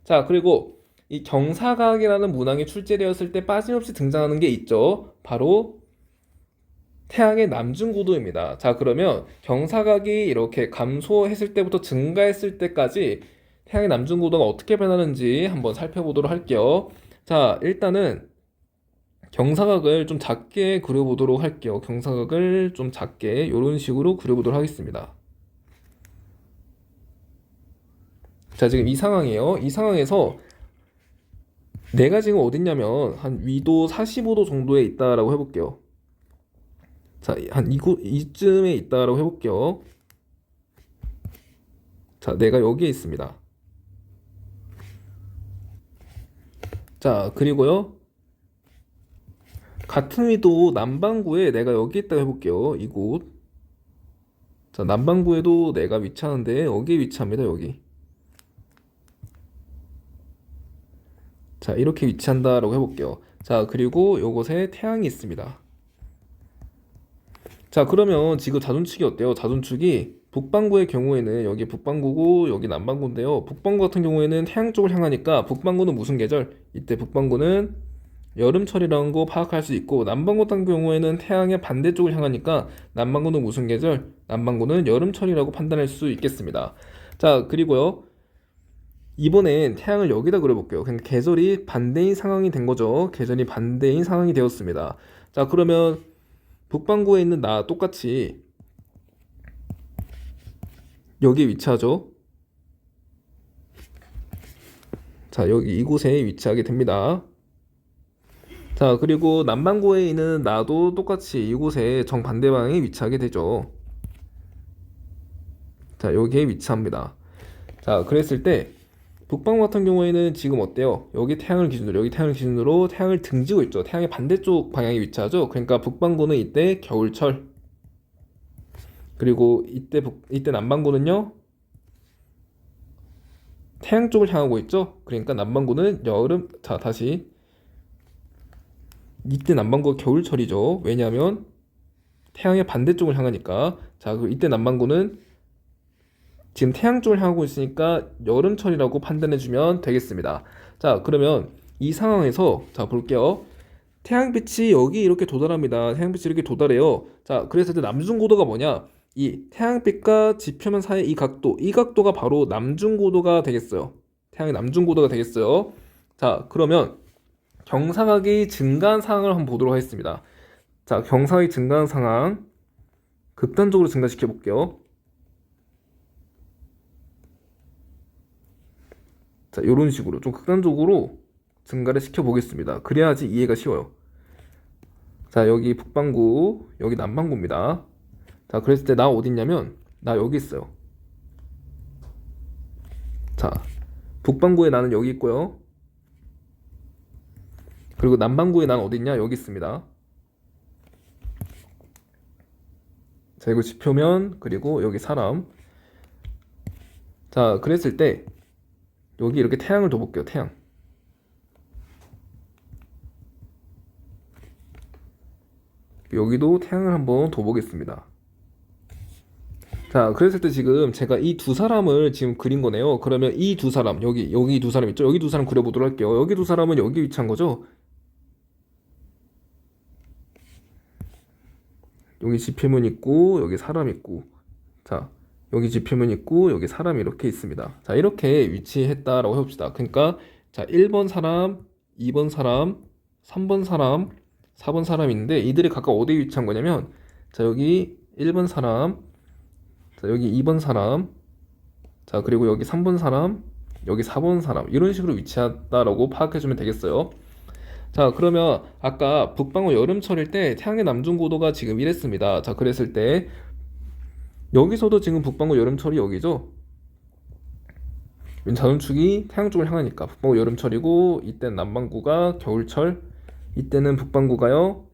자, 그리고 이 경사각이라는 문항이 출제되었을 때 빠짐없이 등장하는 게 있죠. 바로 태양의 남중고도입니다. 자, 그러면 경사각이 이렇게 감소했을 때부터 증가했을 때까지 태양의 남중고도가 어떻게 변하는지 한번 살펴보도록 할게요. 자, 일단은 경사각을 좀 작게 그려보도록 할게요. 경사각을 좀 작게 이런 식으로 그려보도록 하겠습니다. 자, 지금 이 상황이에요. 이 상황에서 내가 지금 어딨냐면 한 위도 45도 정도에 있다라고 해볼게요. 자, 한 이쯤에 있다라고 해볼게요. 자, 내가 여기에 있습니다. 자, 그리고요. 같은 위도 남반구에 내가 여기 있다고 해볼게요. 이곳. 자, 남반구에도 내가 위치하는데 여기에 위치합니다. 여기. 자, 이렇게 위치한다라고 해볼게요. 자, 그리고 요곳에 태양이 있습니다. 자, 그러면 지금 자전축이 어때요? 자전축이 북반구의 경우에는 여기 북반구고 여기 남반구인데요. 북반구 같은 경우에는 태양 쪽을 향하니까 북반구는 무슨 계절? 이때 북반구는 여름철이라는 거 파악할 수 있고, 남반구 같은 경우에는 태양의 반대쪽을 향하니까 남반구는 무슨 계절? 남반구는 여름철이라고 판단할 수 있겠습니다. 자, 그리고요. 이번엔 태양을 여기다 그려볼게요. 그러니까 계절이 반대인 상황이 된 거죠. 계절이 반대인 상황이 되었습니다. 자, 그러면 북반구에 있는 나 똑같이 여기 위치하죠. 자, 여기 이곳에 위치하게 됩니다. 자, 그리고 남반구에 있는 나도 똑같이 이곳에 정반대 방향에 위치하게 되죠. 자, 여기에 위치합니다. 자, 그랬을 때 북방구 같은 경우에는 지금 어때요? 여기 태양을 기준으로 태양을 등지고 있죠. 태양의 반대쪽 방향에 위치하죠. 그러니까 북방구는 이때 겨울철. 그리고 이때 남반구는요. 태양 쪽을 향하고 있죠. 그러니까 남반구는 여름. 자, 다시 이때 남반구가 겨울철이죠. 왜냐하면 태양의 반대쪽을 향하니까. 자, 그리고 이때 남반구는 지금 태양 쪽을 향하고 있으니까 여름철이라고 판단해주면 되겠습니다. 자, 그러면 이 상황에서 자 볼게요. 태양빛이 여기 이렇게 도달합니다. 태양빛이 이렇게 도달해요. 자, 그래서 이제 남중고도가 뭐냐? 이 태양빛과 지표면 사이의 이 각도가 바로 남중고도가 되겠어요. 태양의 남중고도가 되겠어요. 자, 그러면 경사각이 증가한 상황을 한번 보도록 하겠습니다. 자, 경사각이 증가한 상황 극단적으로 증가시켜 볼게요. 자, 이런 식으로 좀 극단적으로 증가를 시켜 보겠습니다. 그래야지 이해가 쉬워요. 자, 여기 북반구, 여기 남반구입니다. 자, 그랬을 때 나 어디 있냐면 나 여기 있어요. 자, 북반구에 나는 여기 있고요. 그리고 남반구에 나는 어디 있냐? 여기 있습니다. 자, 이거 지표면, 그리고 여기 사람. 자, 그랬을 때 여기 이렇게 태양을 둬볼게요. 태양. 여기도 태양을 한번 둬보겠습니다. 자, 그랬을 때 지금 제가 이 두 사람을 지금 그린 거네요. 그러면 이 두 사람, 여기 두 사람 있죠? 여기 두 사람 그려보도록 할게요. 여기 두 사람은 여기 위치한 거죠? 여기 지표면 있고, 여기 사람 있고. 자, 여기 지표면 있고, 여기 사람이 이렇게 있습니다. 자, 이렇게 위치했다라고 해봅시다. 그러니까, 자, 1번 사람, 2번 사람, 3번 사람, 4번 사람이 있는데, 이들이 각각 어디에 위치한 거냐면, 자, 여기 1번 사람, 자, 여기 2번 사람, 자, 그리고 여기 3번 사람, 여기 4번 사람, 이런 식으로 위치했다라고 파악해주면 되겠어요. 자, 그러면 아까 북방구 여름철일 때 태양의 남중고도가 지금 이랬습니다. 자, 그랬을 때 여기서도 지금 북방구 여름철이 여기죠. 자전축이 태양 쪽을 향하니까 북방구 여름철이고, 이때는 남반구가 겨울철, 이때는 북반구가요.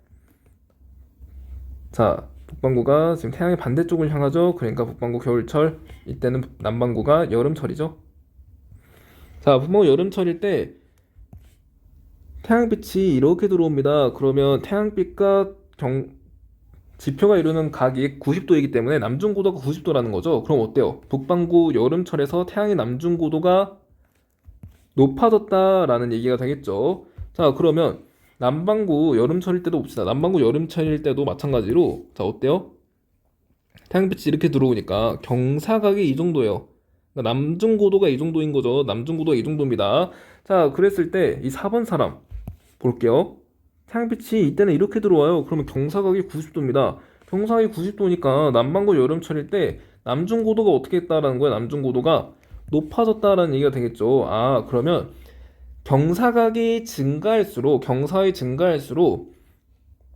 자, 북반구가 지금 태양의 반대쪽을 향하죠. 그러니까 북반구 겨울철, 이때는 남반구가 여름철이죠. 자, 북방구 여름철일 때 태양빛이 이렇게 들어옵니다. 그러면 태양빛과 지표가 이루는 각이 90도이기 때문에 남중고도가 90도라는 거죠. 그럼 어때요? 북반구 여름철에서 태양의 남중고도가 높아졌다라는 얘기가 되겠죠. 자, 그러면 남반구 여름철일 때도 봅시다. 남반구 여름철일 때도 마찬가지로 자, 어때요? 태양빛이 이렇게 들어오니까 경사각이 이 정도예요. 그러니까 남중고도가 이 정도인 거죠. 남중고도가 이 정도입니다. 자, 그랬을 때 이 4번 사람 볼게요. 태양빛이 이때는 이렇게 들어와요. 그러면 경사각이 90도입니다. 경사각이 90도니까 남반구 여름철일 때 남중고도가 어떻게 했다라는 거예요? 남중고도가 높아졌다라는 얘기가 되겠죠. 아, 그러면 경사각이 증가할수록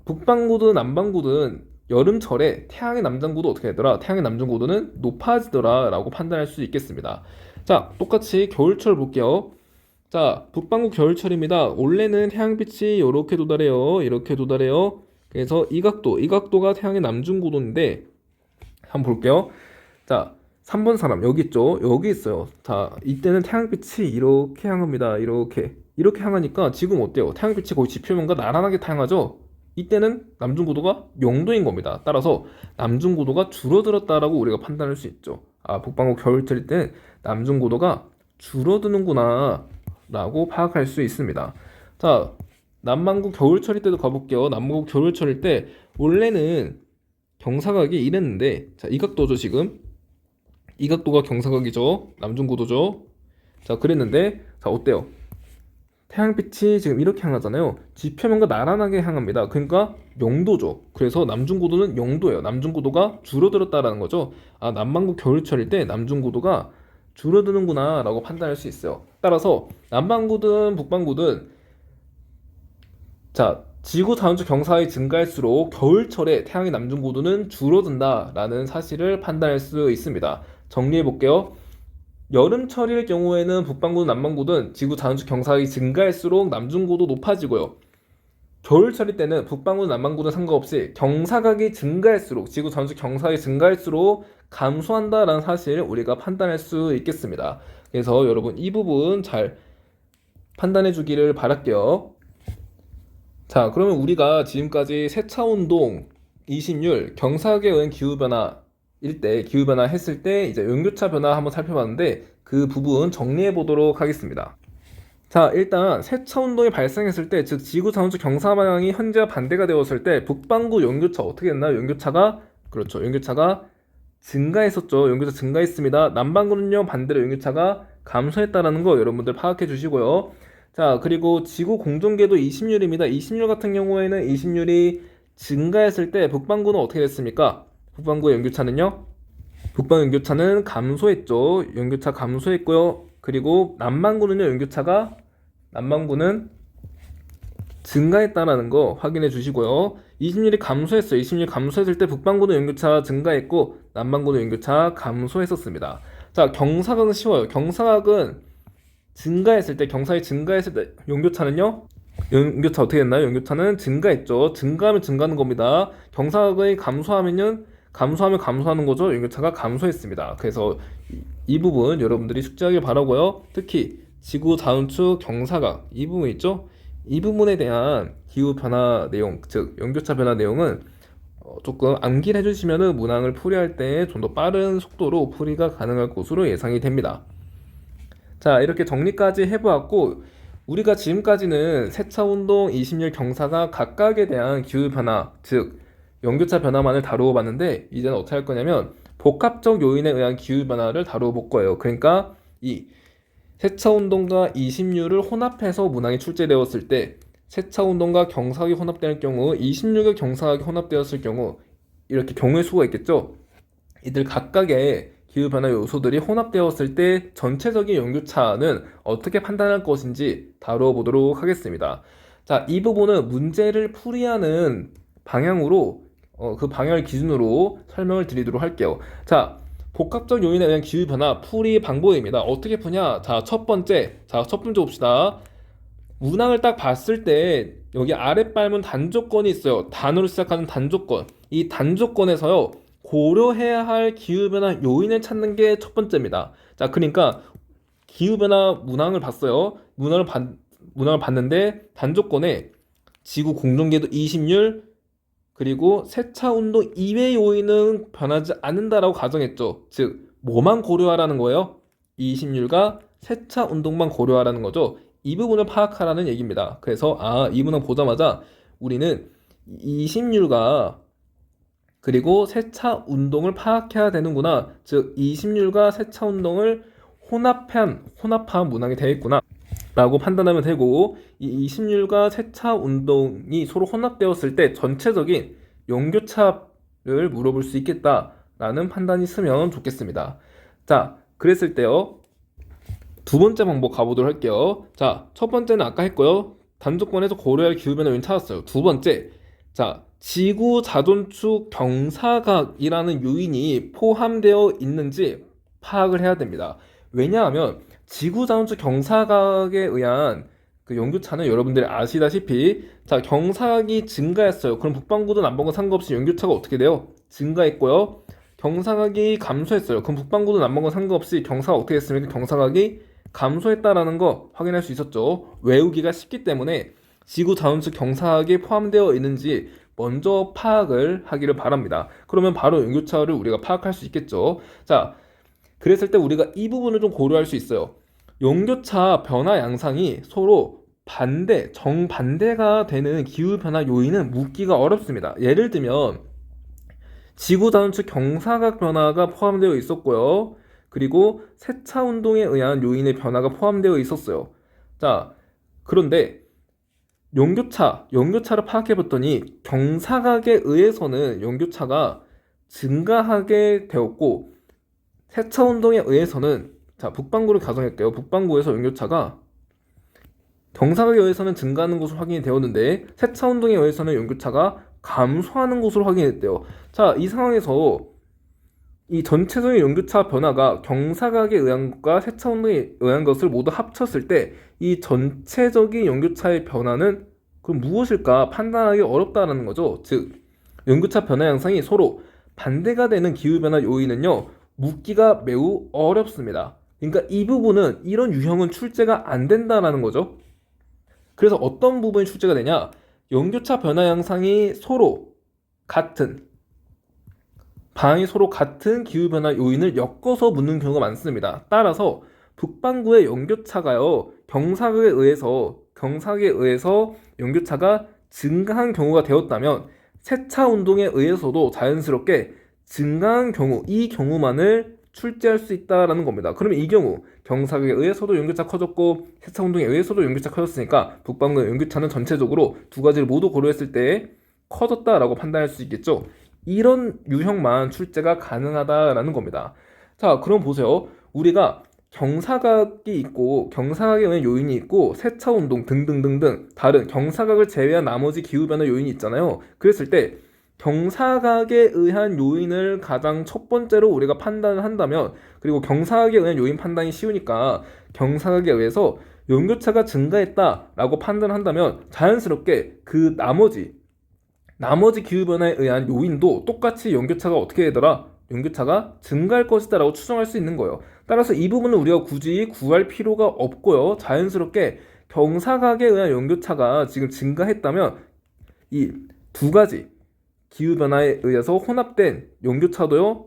북반구든 남반구든 여름철에 태양의 남장고도 어떻게 되더라? 태양의 남중고도는 높아지더라 라고 판단할 수 있겠습니다. 자, 똑같이 겨울철 볼게요. 자, 북반구 겨울철입니다. 원래는 태양빛이 이렇게 도달해요. 이렇게 도달해요. 그래서 이 각도가 태양의 남중고도인데 한번 볼게요. 자, 3번 사람 여기 있죠? 여기 있어요. 자, 이때는 태양빛이 이렇게 향합니다. 이렇게 향하니까 지금 어때요? 태양빛이 거의 지표면과 나란하게 향하죠? 이때는 남중고도가 0도인 겁니다. 따라서 남중고도가 줄어들었다라고 우리가 판단할 수 있죠. 아, 북반구 겨울철일 때는 남중고도가 줄어드는구나 라고 파악할 수 있습니다. 자, 남반구 겨울철일 때도 가볼게요. 남반구 겨울철일 때 원래는 경사각이 이랬는데, 자, 이 각도죠. 지금 이 각도가 경사각이죠. 남중고도죠. 자, 그랬는데 자, 어때요? 태양빛이 지금 이렇게 향하잖아요. 지표면과 나란하게 향합니다. 그러니까 0도죠. 그래서 남중고도는 0도예요. 남중고도가 줄어들었다라는 거죠. 아, 남반구 겨울철일 때 남중고도가 줄어드는구나 라고 판단할 수 있어요. 따라서 남반구든 북반구든 자, 지구 자전축 경사각이 증가할수록 겨울철에 태양의 남중고도는 줄어든다 라는 사실을 판단할 수 있습니다. 정리해 볼게요. 여름철일 경우에는 북반구든 남반구든 지구 자전축 경사각이 증가할수록 남중고도 높아지고요. 겨울철일 때는 북반구든 남반구든 상관없이 경사각이 증가할수록 지구 자전축 경사각이 증가할수록 감소한다라는 사실을 우리가 판단할 수 있겠습니다. 그래서 여러분 이 부분 잘 판단해 주기를 바랄게요. 자, 그러면 우리가 지금까지 세차운동, 이심률, 경사각에 의한 기후변화일 때, 기후변화 했을 때 이제 연교차 변화 한번 살펴봤는데 그 부분 정리해 보도록 하겠습니다. 자, 일단 세차운동이 발생했을 때, 즉 지구 자전축 경사 방향이 현재와 반대가 되었을 때 북반구 연교차 어떻게 됐나요? 연교차가 그렇죠. 연교차가 증가했었죠. 연교차 증가했습니다. 남반구는요 반대로 연교차가 감소했다라는 거 여러분들 파악해 주시고요. 자, 그리고 지구 공전궤도 이심률입니다. 이심률 같은 경우에는 이심률이 증가했을 때 북반구는 어떻게 됐습니까? 북반구 연교차는요? 북방 연교차는 감소했죠. 연교차 감소했고요. 그리고 남반구는 증가했다라는 거 확인해 주시고요. 이심률이 감소했어요. 이심률이 감소했을 때 북반구는 연교차 증가했고 남반구는 연교차 감소했었습니다. 자, 경사각은 쉬워요. 경사각은 증가했을 때, 경사각이 증가했을 때 연교차는요? 연교차 어떻게 됐나요? 연교차는 증가했죠. 증가하면 증가하는 겁니다. 경사각이 감소하면 감소하는 거죠. 연교차가 감소했습니다. 그래서 이 부분 여러분들이 숙지하길 바라고요. 특히 지구 자전축 경사각 이 부분 있죠? 이 부분에 대한 기후 변화 내용, 즉 연교차 변화 내용은 조금 암기를 해주시면 문항을 풀이할 때 좀 더 빠른 속도로 풀이가 가능할 것으로 예상이 됩니다. 자, 이렇게 정리까지 해보았고 우리가 지금까지는 세차운동, 이심률, 경사각 각각에 대한 기후변화, 즉 연교차 변화만을 다루어 봤는데 이제는 어떻게 할 거냐면 복합적 요인에 의한 기후변화를 다루어 볼 거예요. 그러니까 이 세차운동과 이심률을 혼합해서 문항이 출제되었을 때 세차운동과 경사각이 혼합될 경우, 이심률과 경사각이 혼합되었을 경우 이렇게 경우의 수가 있겠죠. 이들 각각의 기후변화 요소들이 혼합되었을 때 전체적인 연교차는 어떻게 판단할 것인지 다루어 보도록 하겠습니다. 자, 이 부분은 문제를 풀이하는 방향으로 그 방향을 기준으로 설명을 드리도록 할게요. 자, 복합적 요인에 의한 기후변화 풀이 방법입니다. 어떻게 푸냐? 자, 첫 번째 봅시다. 문항을 딱 봤을 때 여기 아랫발문 단조건이 있어요. 단으로 시작하는 단조건. 이 단조건에서요. 고려해야 할 기후변화 요인을 찾는 게 첫 번째입니다. 자, 그러니까 기후변화 문항을 봤어요. 문항을 봤는데 단조건에 지구 공전궤도 이심률 그리고 세차운동 이외 요인은 변하지 않는다라고 가정했죠. 즉 뭐만 고려하라는 거예요? 이심률과 세차운동만 고려하라는 거죠. 이 부분을 파악하라는 얘기입니다. 그래서 이 문항 보자마자 우리는 이심률과 그리고 세차운동을 파악해야 되는구나. 즉 이심률과 세차운동을 혼합한 문항이 되겠구나 라고 판단하면 되고 이 이심률과 세차운동이 서로 혼합되었을 때 전체적인 연교차를 물어볼 수 있겠다라는 판단이 있으면 좋겠습니다. 자, 그랬을 때요. 두 번째 방법 가보도록 할게요. 자, 첫 번째는 아까 했고요. 단조건에서 고려할 기후변화 요인 찾았어요. 두 번째, 자, 지구 자전축 경사각이라는 요인이 포함되어 있는지 파악을 해야 됩니다. 왜냐하면 지구 자전축 경사각에 의한 그 연교차는 여러분들이 아시다시피 자, 경사각이 증가했어요. 그럼 북반구도 남반구 상관없이 연교차가 어떻게 돼요? 증가했고요. 경사각이 감소했어요. 그럼 북반구도 남반구 상관없이 경사가 어떻게 됐습니까? 경사각이 감소했다라는 거 확인할 수 있었죠. 외우기가 쉽기 때문에 지구 자전축 경사각이 포함되어 있는지 먼저 파악을 하기를 바랍니다. 그러면 바로 연교차를 우리가 파악할 수 있겠죠. 자, 그랬을 때 우리가 이 부분을 좀 고려할 수 있어요. 연교차 변화 양상이 서로 정반대가 되는 기후변화 요인은 묻기가 어렵습니다. 예를 들면 지구 자전축 경사각 변화가 포함되어 있었고요. 그리고 세차운동에 의한 요인의 변화가 포함되어 있었어요. 자, 그런데 연교차를 파악해봤더니 경사각에 의해서는 연교차가 증가하게 되었고 세차운동에 의해서는 자, 북반구를 가정할게요. 북반구에서 연교차가 경사각에 의해서는 증가하는 것으로 확인이 되었는데 세차운동에 의해서는 연교차가 감소하는 것으로 확인이 됐대요. 자, 이 상황에서 이 전체적인 연교차 변화가 경사각에 의한 것과 세차 운동에 의한 것을 모두 합쳤을 때 이 전체적인 연교차의 변화는 그럼 무엇일까 판단하기 어렵다는 거죠. 즉, 연교차 변화 양상이 서로 반대가 되는 기후변화 요인은요, 묻기가 매우 어렵습니다. 그러니까 이 부분은 이런 유형은 출제가 안 된다는 거죠. 그래서 어떤 부분이 출제가 되냐? 연교차 변화 양상이 서로 같은 방향이 서로 같은 기후변화 요인을 엮어서 묻는 경우가 많습니다. 따라서 북반구의 연교차가요, 경사각에 의해서 연교차가 증가한 경우가 되었다면 세차 운동에 의해서도 자연스럽게 증가한 경우, 이 경우만을 출제할 수 있다라는 겁니다. 그러면 이 경우 경사각에 의해서도 연교차 커졌고 세차 운동에 의해서도 연교차 커졌으니까 북반구의 연교차는 전체적으로 두 가지를 모두 고려했을 때 커졌다라고 판단할 수 있겠죠. 이런 유형만 출제가 가능하다라는 겁니다. 자, 그럼 보세요. 우리가 경사각이 있고 경사각에 의한 요인이 있고 세차 운동 등등등등 다른 경사각을 제외한 나머지 기후변화 요인이 있잖아요. 그랬을 때 경사각에 의한 요인을 가장 첫 번째로 우리가 판단을 한다면, 그리고 경사각에 의한 요인 판단이 쉬우니까 경사각에 의해서 연교차가 증가했다라고 판단한다면 자연스럽게 그 나머지 기후변화에 의한 요인도 똑같이 연교차가 어떻게 되더라? 연교차가 증가할 것이다 라고 추정할 수 있는 거예요. 따라서 이 부분은 우리가 굳이 구할 필요가 없고요. 자연스럽게 경사각에 의한 연교차가 지금 증가했다면 이 두 가지 기후변화에 의해서 혼합된 연교차도요,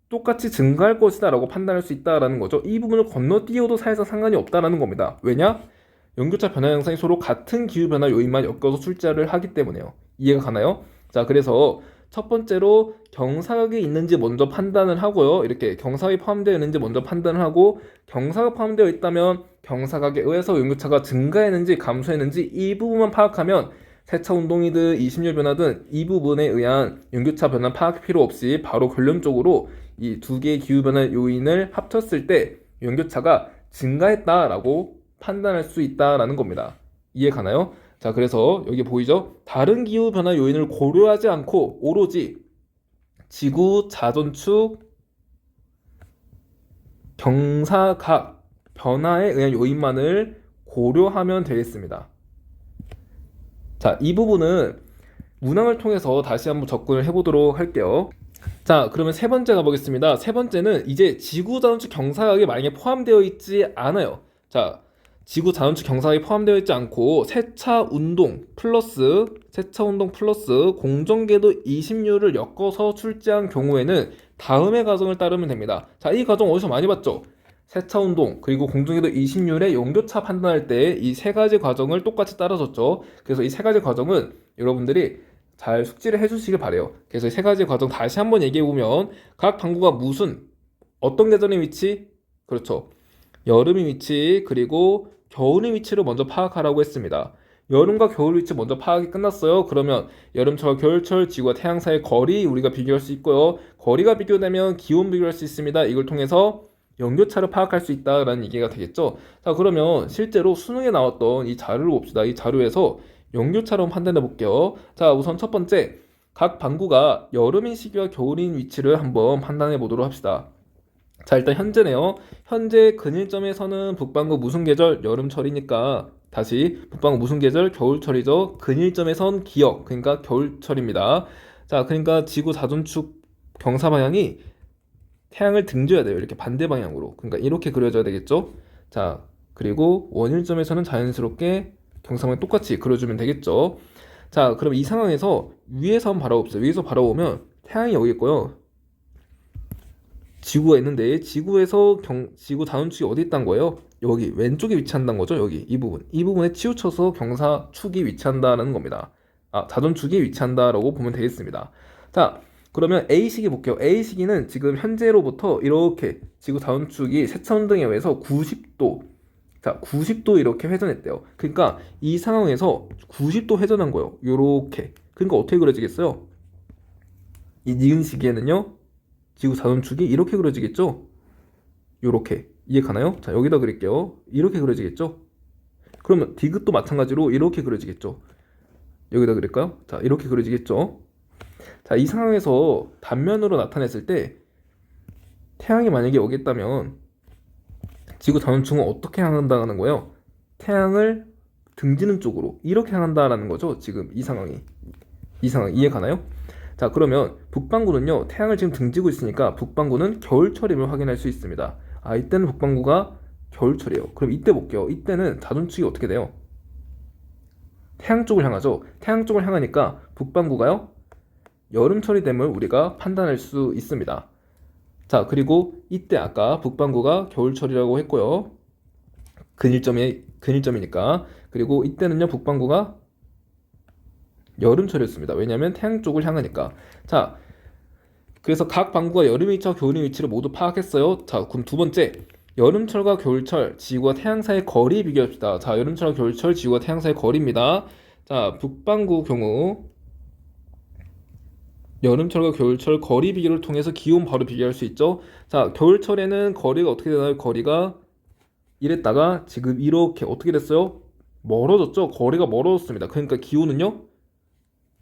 똑같이 증가할 것이다 라고 판단할 수 있다라는 거죠. 이 부분을 건너뛰어도 사실상 상관이 없다라는 겁니다. 왜냐? 연교차 변화 양상이 서로 같은 기후변화 요인만 엮어서 출제를 하기 때문에요. 이해가 가나요? 자, 그래서 첫 번째로 경사각이 있는지 먼저 판단을 하고요. 이렇게 경사각이 포함되어 있는지 먼저 판단을 하고, 경사가 포함되어 있다면 경사각에 의해서 연교차가 증가했는지 감소했는지 이 부분만 파악하면 세차 운동이든 이심률 변화든 이 부분에 의한 연교차 변화 파악 필요 없이 바로 결론적으로 이 두 개의 기후변화 요인을 합쳤을 때 연교차가 증가했다라고 판단할 수 있다라는 겁니다. 이해 가나요? 자, 그래서 여기 보이죠? 다른 기후변화 요인을 고려하지 않고 오로지 지구 자전축 경사각 변화에 의한 요인만을 고려하면 되겠습니다. 자, 이 부분은 문항을 통해서 다시 한번 접근을 해보도록 할게요. 자, 그러면 세 번째 가보겠습니다. 세 번째는 이제 지구 자전축 경사각이 만약에 포함되어 있지 않아요. 자, 지구 자전축 경사각이 포함되어 있지 않고 세차 운동 플러스 공정궤도 이심률을 엮어서 출제한 경우에는 다음의 과정을 따르면 됩니다. 자, 이 과정 어디서 많이 봤죠? 세차 운동 그리고 공정궤도 이심률의 연교차 판단할 때 이 세 가지 과정을 똑같이 따라줬죠. 그래서 이 세 가지 과정은 여러분들이 잘 숙지를 해주시길 바래요. 그래서 이 세 가지 과정 다시 한번 얘기해보면, 각 방구가 어떤 계절의 위치? 그렇죠. 여름의 위치 그리고 겨울의 위치를 먼저 파악하라고 했습니다. 여름과 겨울 위치 먼저 파악이 끝났어요. 그러면 여름철, 겨울철, 지구와 태양 사이의 거리 우리가 비교할 수 있고요. 거리가 비교되면 기온 비교할 수 있습니다. 이걸 통해서 연교차를 파악할 수 있다라는 얘기가 되겠죠. 자, 그러면 실제로 수능에 나왔던 이 자료를 봅시다. 이 자료에서 연교차로 판단해 볼게요. 자, 우선 첫 번째, 각 방구가 여름인 시기와 겨울인 위치를 한번 판단해 보도록 합시다. 자, 일단 현재네요. 현재 근일점에서는 북반구 무슨 계절? 여름철이니까 다시 북반구 무슨 계절? 겨울철이죠. 근일점에선 기역, 그러니까 겨울철입니다. 자, 그러니까 지구 자전축 경사 방향이 태양을 등져야 돼요. 이렇게 반대 방향으로. 그러니까 이렇게 그려져야 되겠죠. 자, 그리고 원일점에서는 자연스럽게 경사방향 똑같이 그려주면 되겠죠. 자, 그럼 이 상황에서 위에서 한번 바라봅시다. 위에서 바라보면 태양이 여기 있고요. 지구가 있는데 지구에서 지구 자전축이 어디 있다는 거예요? 여기 왼쪽에 위치한다는 거죠. 여기 이 부분에 치우쳐서 경사축이 위치한다는 겁니다. 자전축이 위치한다라고 보면 되겠습니다. 자, 그러면 A시기 볼게요. A시기는 지금 현재로부터 이렇게 지구 자전축이 세차 운동에 의해서 90도, 자, 90도 이렇게 회전했대요. 그러니까 이 상황에서 90도 회전한 거예요. 요렇게. 그러니까 어떻게 그려지겠어요? 이 니은 시기에는요, 지구 자전축이 이렇게 그려지겠죠? 요렇게. 이해 가나요? 자, 여기다 그릴게요. 이렇게 그려지겠죠? 그러면 디귿도 마찬가지로 이렇게 그려지겠죠? 여기다 그릴까요? 자, 이렇게 그려지겠죠? 자, 이 상황에서 단면으로 나타냈을 때 태양이 만약에 여기 있다면 지구 자전축은 어떻게 향한다는 거예요? 태양을 등지는 쪽으로 이렇게 향한다라는 거죠. 지금 이 상황 이해 가나요? 자, 그러면 북반구는요, 태양을 지금 등지고 있으니까 북반구는 겨울철임을 확인할 수 있습니다. 아, 이때는 북반구가 겨울철이에요. 그럼 이때 볼게요. 이때는 자전축이 어떻게 돼요? 태양 쪽을 향하죠. 태양 쪽을 향하니까 북반구가요, 여름철이 됨을 우리가 판단할 수 있습니다. 자, 그리고 이때 아까 북반구가 겨울철이라고 했고요. 근일점이니까. 그리고 이때는요, 북반구가 여름철이었습니다. 왜냐하면 태양 쪽을 향하니까. 자, 그래서 각 반구가 여름의 위치와 겨울의 위치를 모두 파악했어요. 자, 그럼 두 번째, 여름철과 겨울철, 지구와 태양 사이의 거리 비교합시다. 자, 여름철과 겨울철, 지구와 태양 사이의 거리입니다. 자, 북반구 경우 여름철과 겨울철 거리 비교를 통해서 기온 바로 비교할 수 있죠. 자, 겨울철에는 거리가 어떻게 되나요? 거리가 이랬다가 지금 이렇게 어떻게 됐어요? 멀어졌죠? 거리가 멀어졌습니다. 그러니까 기온은요,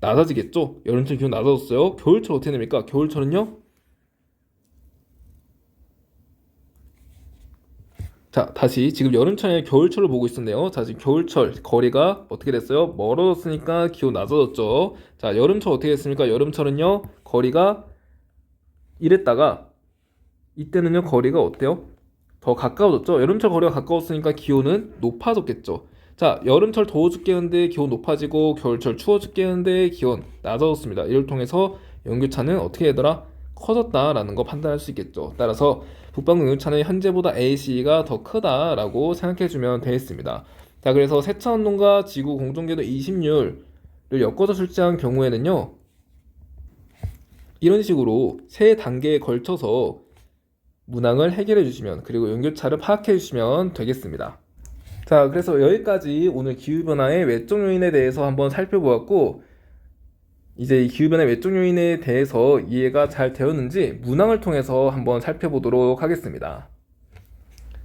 낮아지겠죠? 여름철 기온 낮아졌어요. 겨울철 어떻게 됩니까? 겨울철은요, 자, 다시 지금 여름철에 겨울철을 보고 있었네요. 자, 지금 겨울철 거리가 어떻게 됐어요? 멀어졌으니까 기온 낮아졌죠. 자, 여름철 어떻게 됐습니까? 여름철은요, 거리가 이랬다가 이때는요, 거리가 어때요? 더 가까워졌죠. 여름철 거리가 가까웠으니까 기온은 높아졌겠죠. 자, 여름철 더워 죽겠는데 기온 높아지고 겨울철 추워 죽겠는데 기온 낮아졌습니다. 이를 통해서 연교차는 어떻게 되더라? 커졌다라는 거 판단할 수 있겠죠. 따라서 북반구 연교차는 현재보다 AC가 더 크다라고 생각해주면 되겠습니다. 자, 그래서 세차운동과 지구 공동궤도 이심률을 엮어서 출제한 경우에는요, 이런 식으로 세 단계에 걸쳐서 문항을 해결해 주시면, 그리고 연교차를 파악해 주시면 되겠습니다. 자, 그래서 여기까지 오늘 기후변화의 외적 요인에 대해서 한번 살펴보았고, 이제 이 기후변화의 외적 요인에 대해서 이해가 잘 되었는지 문항을 통해서 한번 살펴보도록 하겠습니다.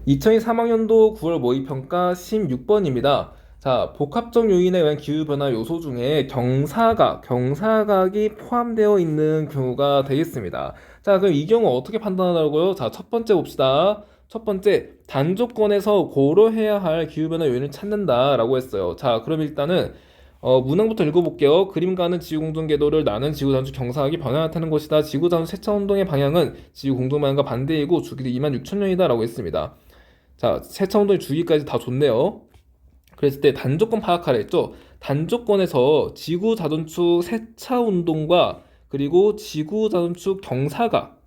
2023학년도 9월 모의평가 16번입니다. 자, 복합적 요인에 의한 기후변화 요소 중에 경사각이 포함되어 있는 경우가 되겠습니다. 자, 그럼 이 경우 어떻게 판단하라고요? 자, 첫 번째 봅시다. 첫 번째, 단조건에서 고려해야 할 기후변화 요인을 찾는다라고 했어요. 자, 그럼 일단은 문항부터 읽어볼게요. 그림과는 지구공동궤도를 나는 지구단축 경사각이 변화 나타나는 것이다. 지구단축 세차운동의 방향은 지구공동방향과 반대이고 주기도 26,000년이다 라고 했습니다. 자, 세차운동의 주기까지 다 좋네요. 그랬을 때 단조건 파악하라 했죠. 단조건에서 지구자전축 세차운동과 그리고 지구자전축 경사각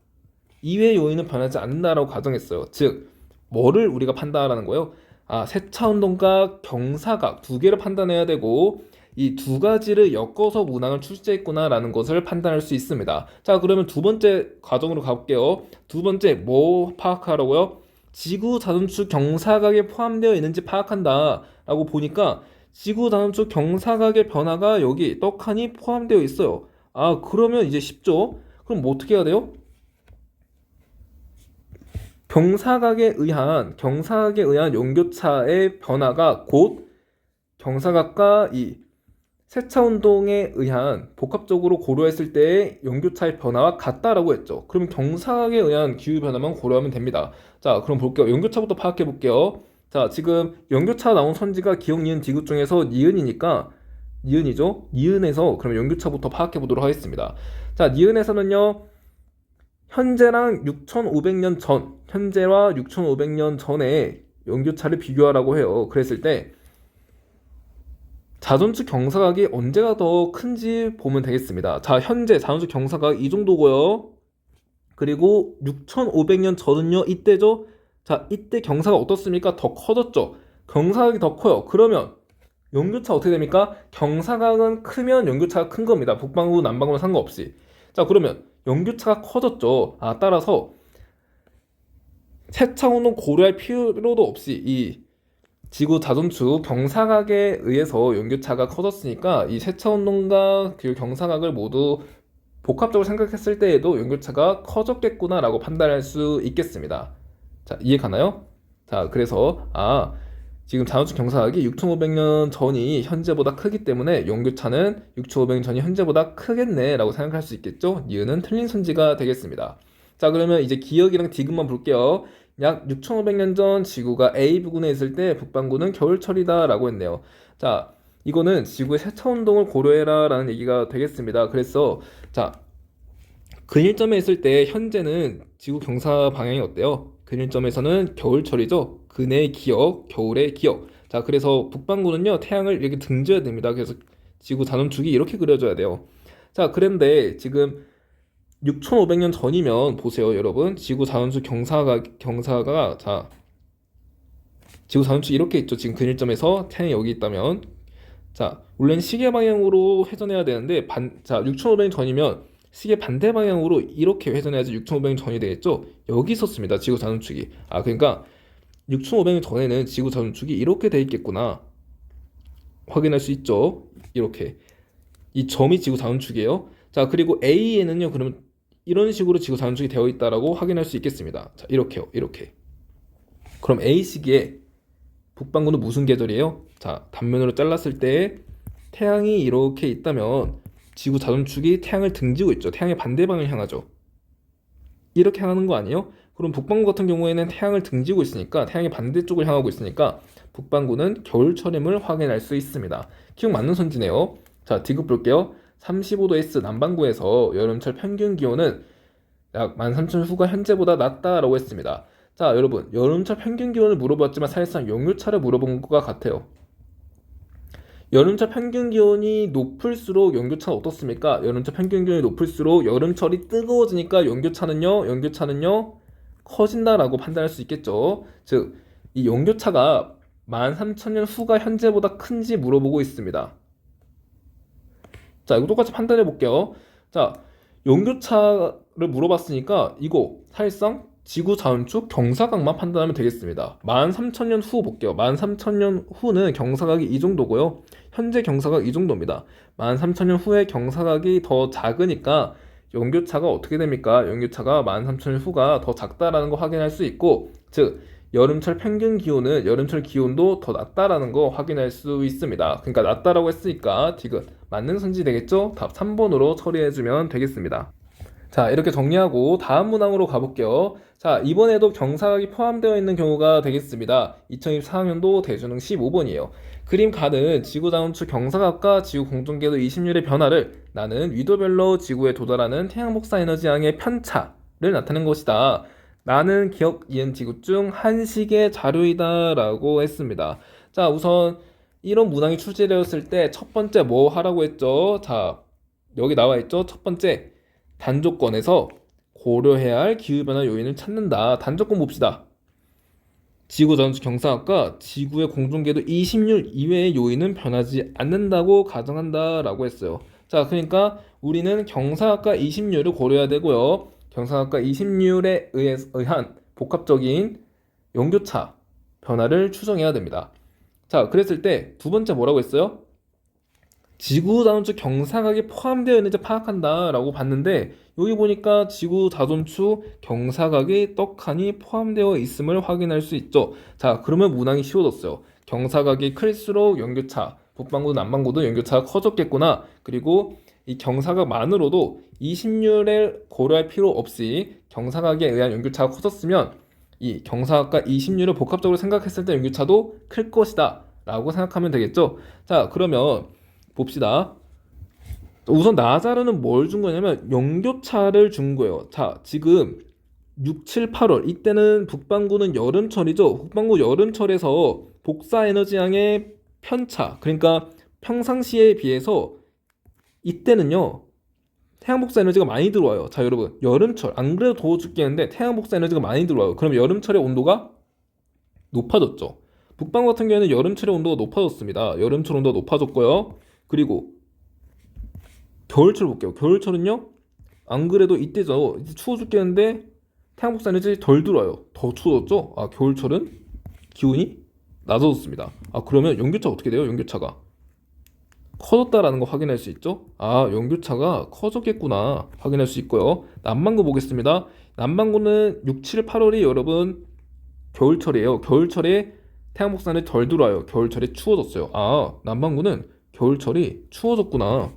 이외의 요인은 변하지 않는다라고 가정했어요. 즉, 뭐를 우리가 판단하라는 거예요? 아, 세차운동과 경사각 두 개를 판단해야 되고 이 두 가지를 엮어서 문항을 출제했구나라는 것을 판단할 수 있습니다. 자, 그러면 두 번째 과정으로 가볼게요. 두 번째 뭐 파악하라고요? 지구 자전축 경사각에 포함되어 있는지 파악한다 라고 보니까 지구 자전축 경사각의 변화가 여기 떡하니 포함되어 있어요. 아, 그러면 이제 쉽죠? 그럼 뭐 어떻게 해야 돼요? 경사각에 의한 연교차의 변화가 곧 경사각과 이 세차운동에 의한 복합적으로 고려했을 때의 연교차의 변화와 같다라고 했죠. 그럼 경사각에 의한 기후변화만 고려하면 됩니다. 자, 그럼 볼게요. 연교차부터 파악해 볼게요. 자, 지금 연교차 나온 선지가 기역, 니은, 디귿 중에서 니은이니까 니은이죠. 니은에서 그럼 연교차부터 파악해 보도록 하겠습니다. 자, 니은에서는요, 현재랑 6,500년 전, 현재와 6,500년 전에 연교차를 비교하라고 해요. 그랬을 때 자전축 경사각이 언제가 더 큰지 보면 되겠습니다. 자, 현재 자전축 경사각 이 정도고요. 그리고 6,500년 전은요, 이때죠. 자, 이때 경사가 어떻습니까? 더 커졌죠. 경사각이 더 커요. 그러면 연교차 어떻게 됩니까? 경사각은 크면 연교차가 큰 겁니다. 북반구, 남반구는 상관없이. 자, 그러면 연교차가 커졌죠. 아, 따라서 세차운동 고려할 필요도 없이 이 지구 자전축 경사각에 의해서 연교차가 커졌으니까 이 세차운동과 그 경사각을 모두 복합적으로 생각했을 때에도 연교차가 커졌겠구나 라고 판단할 수 있겠습니다. 자, 이해 가나요? 자, 그래서 지금 자전축 경사각이 6,500년 전이 현재보다 크기 때문에 연교차는 6,500년 전이 현재보다 크겠네 라고 생각할 수 있겠죠? 니은은 틀린 선지가 되겠습니다. 자, 그러면 이제 기억이랑 디귿만 볼게요. 약 6,500년 전 지구가 A 부근에 있을 때 북반구는 겨울철이다 라고 했네요. 자, 이거는 지구의 세차 운동을 고려해라 라는 얘기가 되겠습니다. 그래서 자, 근일점에 있을 때 현재는 지구 경사 방향이 어때요? 근일점에서는 겨울철이죠. 근의 기억, 겨울의 기억. 자, 그래서 북반구는요, 태양을 이렇게 등져야 됩니다. 그래서 지구 자전축이 이렇게 그려져야 돼요. 자, 그런데 지금 6,500년 전이면 보세요, 여러분. 지구 자전축 경사가 자, 지구 자전축 이렇게 있죠. 지금 근일점에서 태양이 여기 있다면, 자, 원래는 시계 방향으로 회전해야 되는데 자, 6,500년 전이면 시계 반대 방향으로 이렇게 회전해야지 6,500년 전이 되겠죠. 여기 있었습니다. 지구 자전축이. 아, 그러니까 6,500년 전에는 지구 자전축이 이렇게 돼 있겠구나. 확인할 수 있죠. 이렇게. 이 점이 지구 자전축이에요. 자, 그리고 A에는요, 그러면 이런 식으로 지구 자전축이 되어 있다라고 확인할 수 있겠습니다. 자, 이렇게요. 이렇게. 그럼 A 시기에 북반구는 무슨 계절이에요? 자, 단면으로 잘랐을 때 태양이 이렇게 있다면 지구 자전축이 태양을 등지고 있죠. 태양의 반대 방향을 향하죠. 이렇게 향하는 거 아니에요? 그럼 북반구 같은 경우에는 태양을 등지고 있으니까 태양의 반대쪽을 향하고 있으니까 북반구는 겨울철임을 확인할 수 있습니다. 기억 맞는 선지네요. 자, 디귿 볼게요. 35°S 남반구에서 여름철 평균 기온은 약 13,000 후가 현재보다 낮다라고 했습니다. 자, 여러분, 여름철 평균 기온을 물어봤지만 사실상 연교차를 물어본 것과 같아요. 여름철 평균 기온이 높을수록 연교차는 어떻습니까? 여름철 평균 기온이 높을수록 여름철이 뜨거워지니까 연교차는요 커진다라고 판단할 수 있겠죠. 즉, 이 연교차가 13,000년 후가 현재보다 큰지 물어보고 있습니다. 자, 이거 똑같이 판단해 볼게요. 자, 연교차를 물어봤으니까 이거 사실상 지구 자전축 경사각만 판단하면 되겠습니다. 13,000년 후 볼게요. 13,000년 후는 경사각이 이 정도고요. 현재 경사각 이 정도입니다. 13,000년 후에 경사각이 더 작으니까 연교차가 어떻게 됩니까? 연교차가 13,000년 후가 더 작다라는 거 확인할 수 있고, 즉 여름철 평균 기온은 여름철 기온도 더 낮다라는 거 확인할 수 있습니다. 그러니까 낮다라고 했으니까 디귿 맞는 선지 되겠죠? 답 3번으로 처리해주면 되겠습니다. 자, 이렇게 정리하고 다음 문항으로 가볼게요. 자, 이번에도 경사각이 포함되어 있는 경우가 되겠습니다. 2024학년도 대수능 15번이에요. 그림 가는 지구 자전축 경사각과 지구 공전궤도 이심률의 변화를 나는 위도별로 지구에 도달하는 태양 복사 에너지 양의 편차를 나타낸 것이다. 나는 기억 이은 디귿 중 한식의 자료이다 라고 했습니다. 자, 우선 이런 문항이 출제되었을 때 첫 번째 뭐 하라고 했죠? 자, 여기 나와 있죠? 첫 번째 단조건에서 고려해야 할 기후변화 요인을 찾는다. 단조건 봅시다. 지구 자전축 경사각과 지구의 공전궤도 이심률 이외의 요인은 변하지 않는다고 가정한다 라고 했어요. 자, 그러니까 우리는 경사각과 이심률을 고려해야 되고요. 경사각과 이심률에 의한 복합적인 연교차 변화를 추정해야 됩니다. 자, 그랬을 때 두 번째 뭐라고 했어요? 지구 자전축 경사각이 포함되어 있는지 파악한다 라고 봤는데 여기 보니까 지구 자전축 경사각이 떡하니 포함되어 있음을 확인할 수 있죠. 자, 그러면 문항이 쉬워졌어요. 경사각이 클수록 연교차, 북반구도 남반구도 연교차가 커졌겠구나. 그리고 이 경사각만으로도 이심률을 고려할 필요 없이 경사각에 의한 연교차가 커졌으면 이 경사각과 이심률을 복합적으로 생각했을 때 연교차도 클 것이다 라고 생각하면 되겠죠. 자, 그러면 봅시다. 우선 나자르는 뭘 준 거냐면 연교차를 준 거예요. 자, 지금 6, 7, 8월 이때는 북반구는 여름철이죠. 북반구 여름철에서 복사 에너지 양의 편차, 그러니까 평상시에 비해서 이때는요 태양 복사 에너지가 많이 들어와요. 자, 여러분, 여름철 안 그래도 더워 죽겠는데 태양 복사 에너지가 많이 들어와요. 그럼 여름철의 온도가 높아졌죠. 북반구 같은 경우에는 여름철의 온도가 높아졌습니다. 여름철 온도가 높아졌고요. 그리고 겨울철 볼게요. 겨울철은요 안 그래도 이때죠. 이제 추워 죽겠는데 태양 복사 에너지 덜 들어와요. 더 추워졌죠. 아, 겨울철은 기온이 낮아졌습니다. 아, 그러면 연교차가 어떻게 돼요? 연교차가 커졌다라는 거 확인할 수 있죠. 아, 연교차가 커졌겠구나 확인할 수 있고요. 남반구 보겠습니다. 남반구는 6, 7, 8월이 여러분 겨울철이에요. 겨울철에 태양 복사는 덜 들어와요. 겨울철에 추워졌어요. 아, 남반구는 겨울철이 추워졌구나.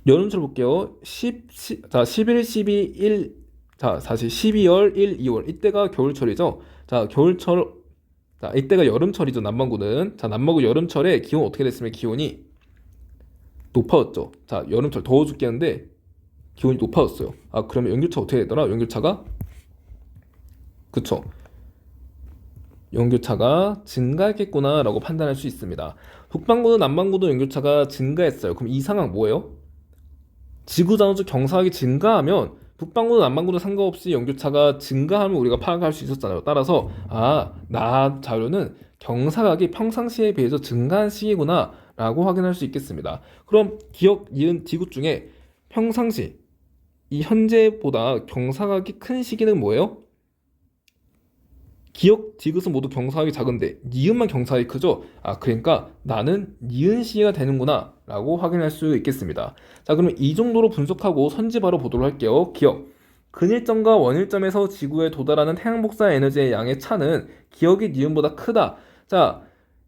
여름철 볼게요. 11, 12, 1, 다시 12월, 1, 2월. 이때가 겨울철이죠. 겨울철, 이때가 여름철이죠, 남반구는. 남반구 여름철에 기온 어떻게 됐으면 기온이 높아졌죠. 여름철 더워 죽겠는데 기온이 높아졌어요. 그러면 연교차 어떻게 되더라? 연교차가, 그쵸. 연교차가 증가했겠구나 라고 판단할 수 있습니다. 북반구도 남반구도 연교차가 증가했어요. 그럼 이 상황 뭐예요? 지구자원적 경사각이 증가하면 북반구도 남반구도 상관없이 연교차가 증가하면 우리가 파악할 수 있었잖아요. 따라서 나 자료는 경사각이 평상시에 비해서 증가한 시기구나 라고 확인할 수 있겠습니다. 그럼 기억, 이은, 디귿 중에 평상시, 이 현재보다 경사각이 큰 시기는 뭐예요? 기억, 디귿은 모두 경사각이 작은데 니은만 경사각이 크죠? 그러니까 나는 니은 시기가 되는구나 라고 확인할 수 있겠습니다. 그러면 이 정도로 분석하고 선지 바로 보도록 할게요. 기억, 근일점과 원일점에서 지구에 도달하는 태양 복사 에너지의 양의 차는 기억이 니은보다 크다.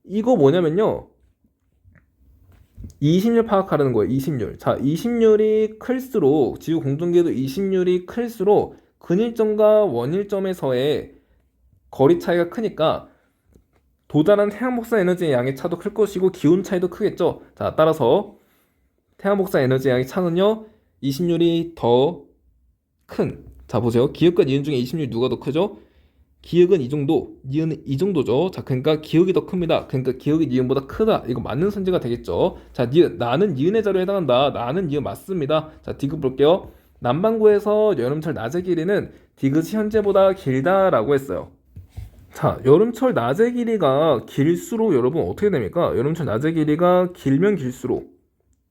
이거 뭐냐면요, 이심률 파악하라는 거예요. 이심률. 이심률이 클수록, 지구 공동궤도 이심률이 클수록 근일점과 원일점에서의 거리 차이가 크니까 도달한 태양 복사 에너지의 양의 차도 클 것이고 기온 차이도 크겠죠. 따라서 태양 복사 에너지의 양의 차는요, 이심률이 더 큰. 보세요. 기억과 니은 중에 이심률이 누가 더 크죠? 기억은 이 정도, 니은은 이 정도죠. 그러니까 기억이 더 큽니다. 그러니까 기억이 니은보다 크다. 이거 맞는 선지가 되겠죠. 니은, 나는 니은의 자료에 해당한다. 나는 니은 맞습니다. 디귿 볼게요. 남반구에서 여름철 낮의 길이는 디귿이 현재보다 길다라고 했어요. 여름철 낮의 길이가 길수록 여러분 어떻게 됩니까? 여름철 낮의 길이가 길면 길수록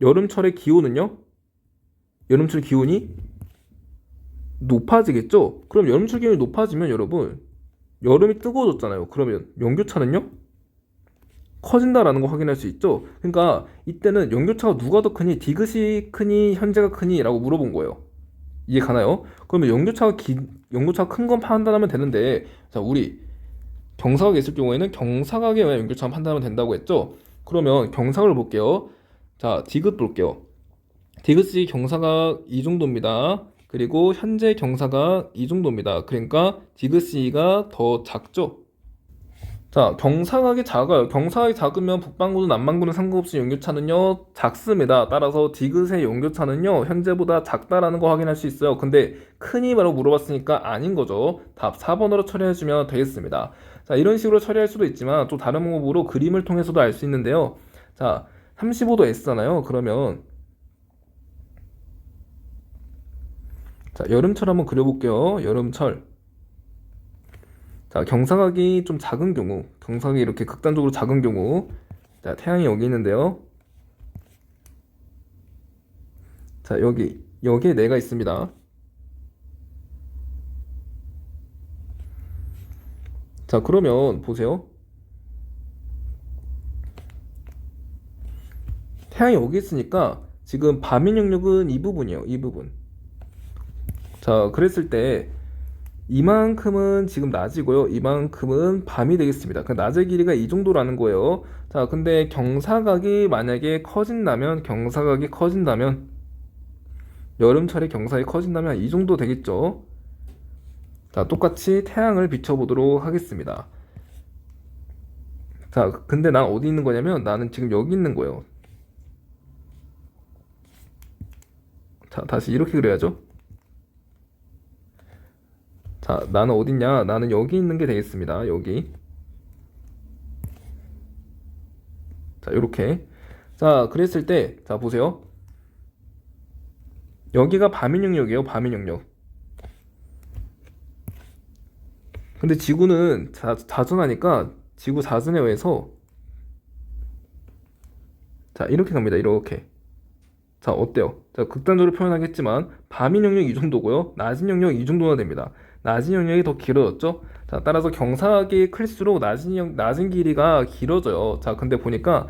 여름철의 기온은요? 여름철 기온이 높아지겠죠? 그럼 여름철 기온이 높아지면 여러분 여름이 뜨거워졌잖아요. 그러면 연교차는요? 커진다라는 거 확인할 수 있죠? 그러니까 이때는 연교차가 누가 더 크니? 디귿이 크니? 현재가 크니? 라고 물어본 거예요. 이해 가나요? 그러면 연교차가 큰 건 판단하면 되는데, 우리 경사각이 있을 경우에는 경사각에 연교차만 판단하면 된다고 했죠? 그러면 경사각을 볼게요. 디귿 볼게요. 디귿이 경사각 이 정도입니다. 그리고 현재 경사각 이 정도입니다. 그러니까 디귿이가 더 작죠? 경사각이 작아요. 경사각이 작으면 북반구도 남반구는 상관없이 연교차는요, 작습니다. 따라서 디귿의 연교차는요, 현재보다 작다라는 거 확인할 수 있어요. 근데 크니 라고 물어봤으니까 아닌 거죠. 답 4번으로 처리해주면 되겠습니다. 이런 식으로 처리할 수도 있지만 또 다른 방법으로 그림을 통해서도 알 수 있는데요. 35도 S잖아요. 그러면 여름철 한번 그려볼게요. 여름철. 경사각이 좀 작은 경우, 경사각이 이렇게 극단적으로 작은 경우, 태양이 여기 있는데요. 여기에 내가 있습니다. 그러면 보세요. 태양이 여기 있으니까 지금 밤의 영역은 이 부분이에요. 이 부분. 그랬을 때 이만큼은 지금 낮이고요. 이만큼은 밤이 되겠습니다. 그 낮의 길이가 이 정도라는 거예요. 근데 경사각이 만약에 커진다면, 여름철에 경사각이 커진다면 이 정도 되겠죠. 똑같이 태양을 비춰보도록 하겠습니다. 근데 난 어디 있는 거냐면, 나는 지금 여기 있는 거예요. 다시 이렇게 그려야죠. 나는 어딨냐? 나는 여기 있는 게 되겠습니다. 여기. 요렇게. 그랬을 때, 보세요. 여기가 밤인 영역이에요. 밤인 영역. 근데 지구는 자전하니까 지구 자전에 의해서 이렇게 갑니다. 이렇게. 어때요? 극단적으로 표현하겠지만 밤인 영역 이 정도고요. 낮은 영역 이 정도나 됩니다. 낮은 영역이 더 길어졌죠? 따라서 경사각이 클수록 낮은 길이가 길어져요. 근데 보니까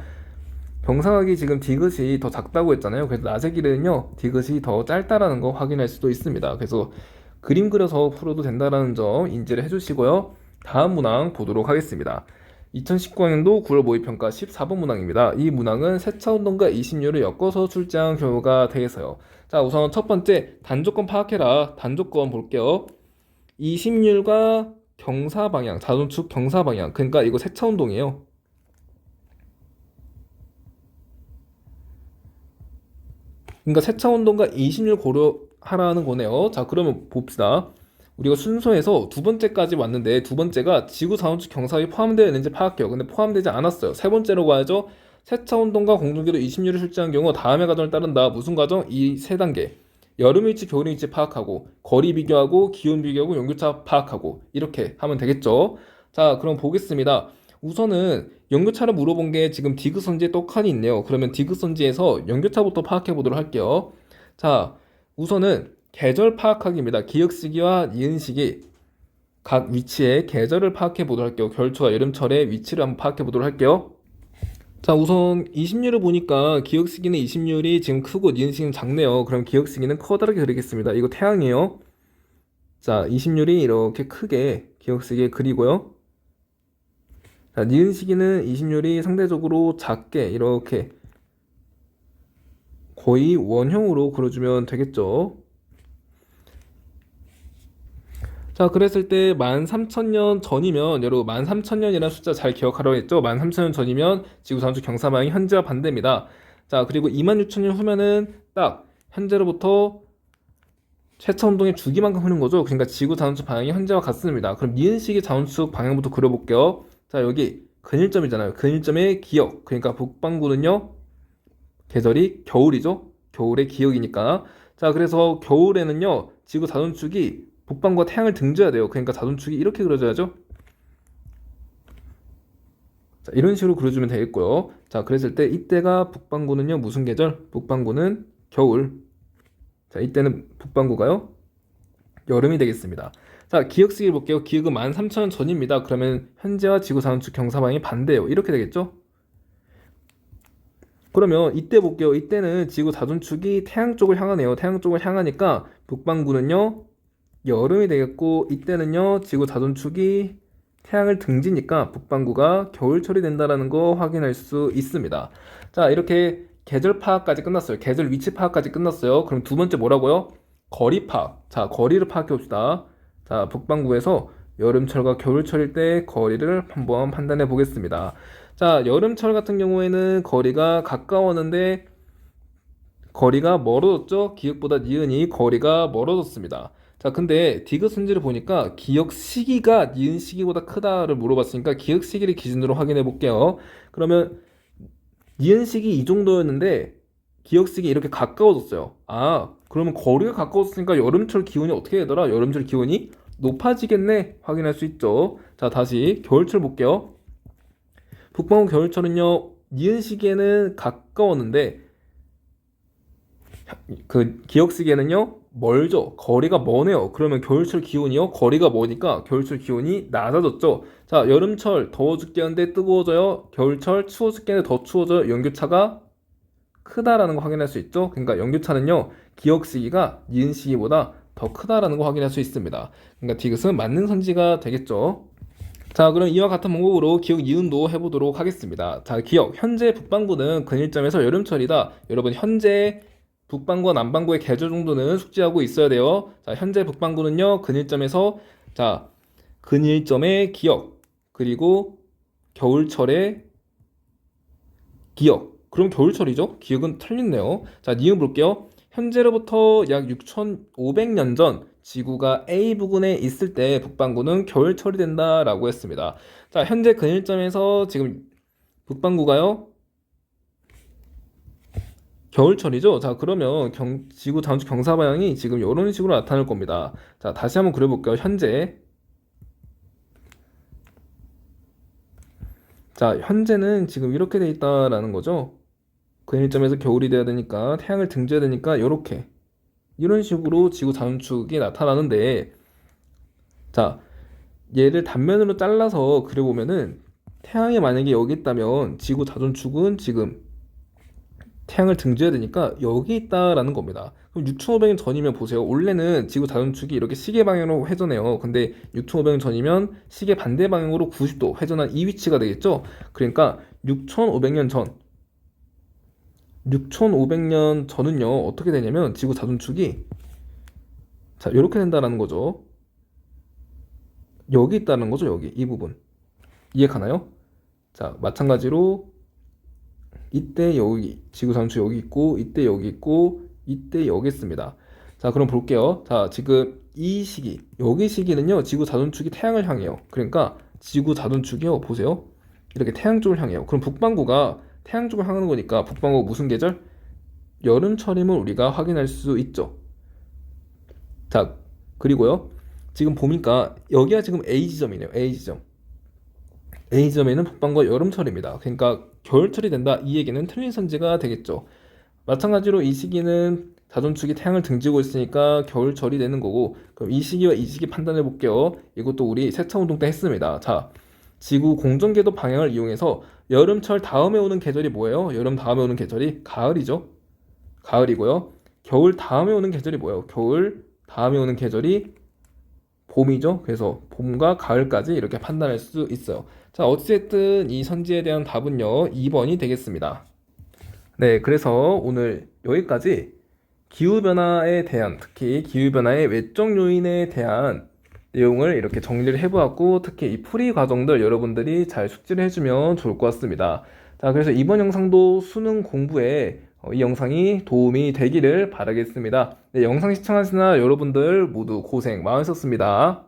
경사각이 지금 디귿이 더 작다고 했잖아요. 그래서 낮의 길이는요, 디귿이 더 짧다라는 거 확인할 수도 있습니다. 그래서 그림 그려서 풀어도 된다라는 점 인지를 해주시고요. 다음 문항 보도록 하겠습니다. 2019학년도 9월 모의평가 14번 문항입니다. 이 문항은 세차운동과 이심률을 엮어서 출제한 경우가 되겠어요. 자, 우선 첫 번째 단조건 파악해라. 단조건 볼게요. 이심률과 경사방향, 자전축 경사방향. 그러니까 이거 세차운동이에요. 그러니까 세차운동과 이심률 고려하라는 거네요. 자, 그러면 봅시다. 우리가 순서에서 두 번째까지 왔는데 두 번째가 지구 자원축 경사에 포함되어 있는지 파악해요. 근데 포함되지 않았어요. 세 번째로 가야죠. 세차운동과 공중기로 이심률을 출제한 경우 다음의 과정을 따른다. 무슨 과정? 이 세 단계. 여름 일치, 겨울 일치 파악하고 거리 비교하고 기온 비교하고 연교차 파악하고 이렇게 하면 되겠죠. 자, 그럼 보겠습니다. 우선은 연교차를 물어본 게 지금 디귿선지에 떡하니 있네요. 그러면 디귿선지에서 연교차부터 파악해 보도록 할게요. 자, 우선은 계절 파악하기입니다. 기역 시기와 니은 시기 각 위치의 계절을 파악해 보도록 할게요. 겨울철과 여름철의 위치를 한번 파악해 보도록 할게요. 자, 우선 이심률을 보니까 기역 시기는 이심률이 지금 크고 니은 시기는 작네요. 그럼 기역 시기는 커다랗게 그리겠습니다. 이거 태양이에요. 자, 이심률이 이렇게 크게 기역 시기에 그리고요. 자, 니은 시기는 이심률이 상대적으로 작게 이렇게 거의 원형으로 그려주면 되겠죠. 자, 그랬을 때 13,000년 전이면 여러분 13,000년이라는 숫자 잘 기억하라고 했죠? 13,000년 전이면 지구 자원축 경사방향이 현재와 반대입니다. 자, 그리고 26,000년 후면은 딱 현재로부터 세차운동의 주기만큼 흐른 거죠. 그러니까 지구 자원축 방향이 현재와 같습니다. 그럼 니은식의 자원축 방향부터 그려볼게요. 자, 여기 근일점이잖아요. 근일점의 기역. 그러니까 북반구는요. 계절이 겨울이죠. 겨울의 기역이니까. 자, 그래서 겨울에는요. 지구 자전축이 북반구가 태양을 등져야 돼요. 그러니까 자전축이 이렇게 그려져야죠. 자, 이런 식으로 그려주면 되겠고요. 자, 그랬을 때 이때가 북반구는요. 무슨 계절? 북반구는 겨울. 자, 이때는 북반구가요. 여름이 되겠습니다. 자, 기역 시기를 볼게요. 기역은 13,000년 전입니다. 그러면 현재와 지구 자전축 경사방향이 반대예요. 이렇게 되겠죠? 그러면 이때 볼게요. 이때는 지구 자전축이 태양 쪽을 향하네요. 태양 쪽을 향하니까 북반구는요. 여름이 되겠고 이때는요. 지구 자전축이 태양을 등지니까 북반구가 겨울철이 된다라는 거 확인할 수 있습니다. 자, 이렇게 계절 파악까지 끝났어요. 계절 위치 파악까지 끝났어요. 그럼 두 번째 뭐라고요? 거리 파악. 자, 거리를 파악해 봅시다. 자, 북반구에서 여름철과 겨울철일 때 거리를 한번 판단해 보겠습니다. 자, 여름철 같은 경우에는 거리가 가까웠는데 거리가 멀어졌죠? 기역보다 니은이 거리가 멀어졌습니다. 자, 근데 디귿선지를 보니까 기역 시기가 니은 시기보다 크다를 물어봤으니까 기역 시기를 기준으로 확인해 볼게요. 그러면 니은 시기 이 정도였는데 기역 시기 이렇게 가까워졌어요. 아, 그러면 거리가 가까워졌으니까 여름철 기온이 어떻게 되더라? 여름철 기온이 높아지겠네? 확인할 수 있죠. 자, 다시 겨울철 볼게요. 북반구 겨울철은요, 니은 시기에는 가까웠는데 그 기역 시기에는요 멀죠. 거리가 머네요. 그러면 겨울철 기온이요 거리가 머니까 겨울철 기온이 낮아졌죠. 자, 여름철 더워 죽겠는데 뜨거워져요. 겨울철 추워 죽겠는데 더 추워져요. 연교차가 크다라는 거 확인할 수 있죠. 그러니까 연교차는요 기역 시기가 니은 시기보다 더 크다라는 거 확인할 수 있습니다. 그러니까 디귿은 맞는 선지가 되겠죠. 자, 그럼 이와 같은 방법으로 기역 니은도 해보도록 하겠습니다. 자, 기역 현재 북반구는 근일점에서 여름철이다. 여러분 현재 북반구와 남반구의 계절 정도는 숙지하고 있어야 돼요. 자, 현재 북반구는요 근일점에서 자 근일점의 기역 그리고 겨울철의 기역. 그럼 겨울철이죠? 기역은 틀렸네요. 자, 니은 볼게요. 현재로부터 약 6,500년 전 지구가 A 부근에 있을 때 북반구는 겨울철이 된다라고 했습니다. 자, 현재 근일점에서 지금 북반구가요 겨울철이죠? 자, 그러면 지구 자전축 경사 방향이 지금 이런 식으로 나타날 겁니다. 자, 다시 한번 그려볼게요. 현재. 자, 현재는 지금 이렇게 돼 있다라는 거죠. 근일점에서 겨울이 돼야 되니까 태양을 등져야 되니까 이렇게 이런 식으로 지구 자전축이 나타나는데 자, 얘를 단면으로 잘라서 그려보면은 태양이 만약에 여기 있다면 지구 자전축은 지금 태양을 등져야 되니까 여기 있다라는 겁니다. 그럼 6,500년 전이면 보세요. 원래는 지구 자전축이 이렇게 시계 방향으로 회전해요. 근데 6,500년 전이면 시계 반대 방향으로 90도 회전한 이 위치가 되겠죠? 그러니까 6,500년 전, 6,500년 전은요, 어떻게 되냐면 지구 자전축이 자, 이렇게 된다라는 거죠. 여기 있다는 거죠, 여기. 이 부분. 이해 가나요? 자, 마찬가지로 이때 여기 지구 상추 여기 있고 이때 여기 있고 이때 여기 있습니다. 자, 그럼 볼게요. 자, 지금 이 시기 여기 시기는요 지구 자전축이 태양을 향해요. 그러니까 지구 자전축이요 보세요 이렇게 태양 쪽을 향해요. 그럼 북반구가 태양 쪽을 향하는 거니까 북반구 무슨 계절? 여름철임을 우리가 확인할 수 있죠. 자, 그리고요 지금 보니까 여기가 지금 A 지점이네요. A 지점. A 지점에는 북반구 여름철입니다. 그러니까 겨울철이 된다. 이 얘기는 틀린 선지가 되겠죠. 마찬가지로 이 시기는 자전축이 태양을 등지고 있으니까 겨울철이 되는 거고, 그럼 이 시기와 이 시기 판단해 볼게요. 이것도 우리 세차운동 때 했습니다. 자, 지구 공전궤도 방향을 이용해서 여름철 다음에 오는 계절이 뭐예요? 여름 다음에 오는 계절이 가을이죠. 가을이고요. 겨울 다음에 오는 계절이 뭐예요? 겨울 다음에 오는 계절이 봄이죠. 그래서 봄과 가을까지 이렇게 판단할 수 있어요. 자, 어쨌든 이 선지에 대한 답은요, 2번이 되겠습니다. 네, 그래서 오늘 여기까지 기후변화에 대한, 특히 기후변화의 외적 요인에 대한 내용을 이렇게 정리를 해보았고, 특히 이 풀이 과정들 여러분들이 잘 숙지를 해주면 좋을 것 같습니다. 자, 그래서 이번 영상도 수능 공부에 이 영상이 도움이 되기를 바라겠습니다. 네, 영상 시청하시나 여러분들 모두 고생 많으셨습니다.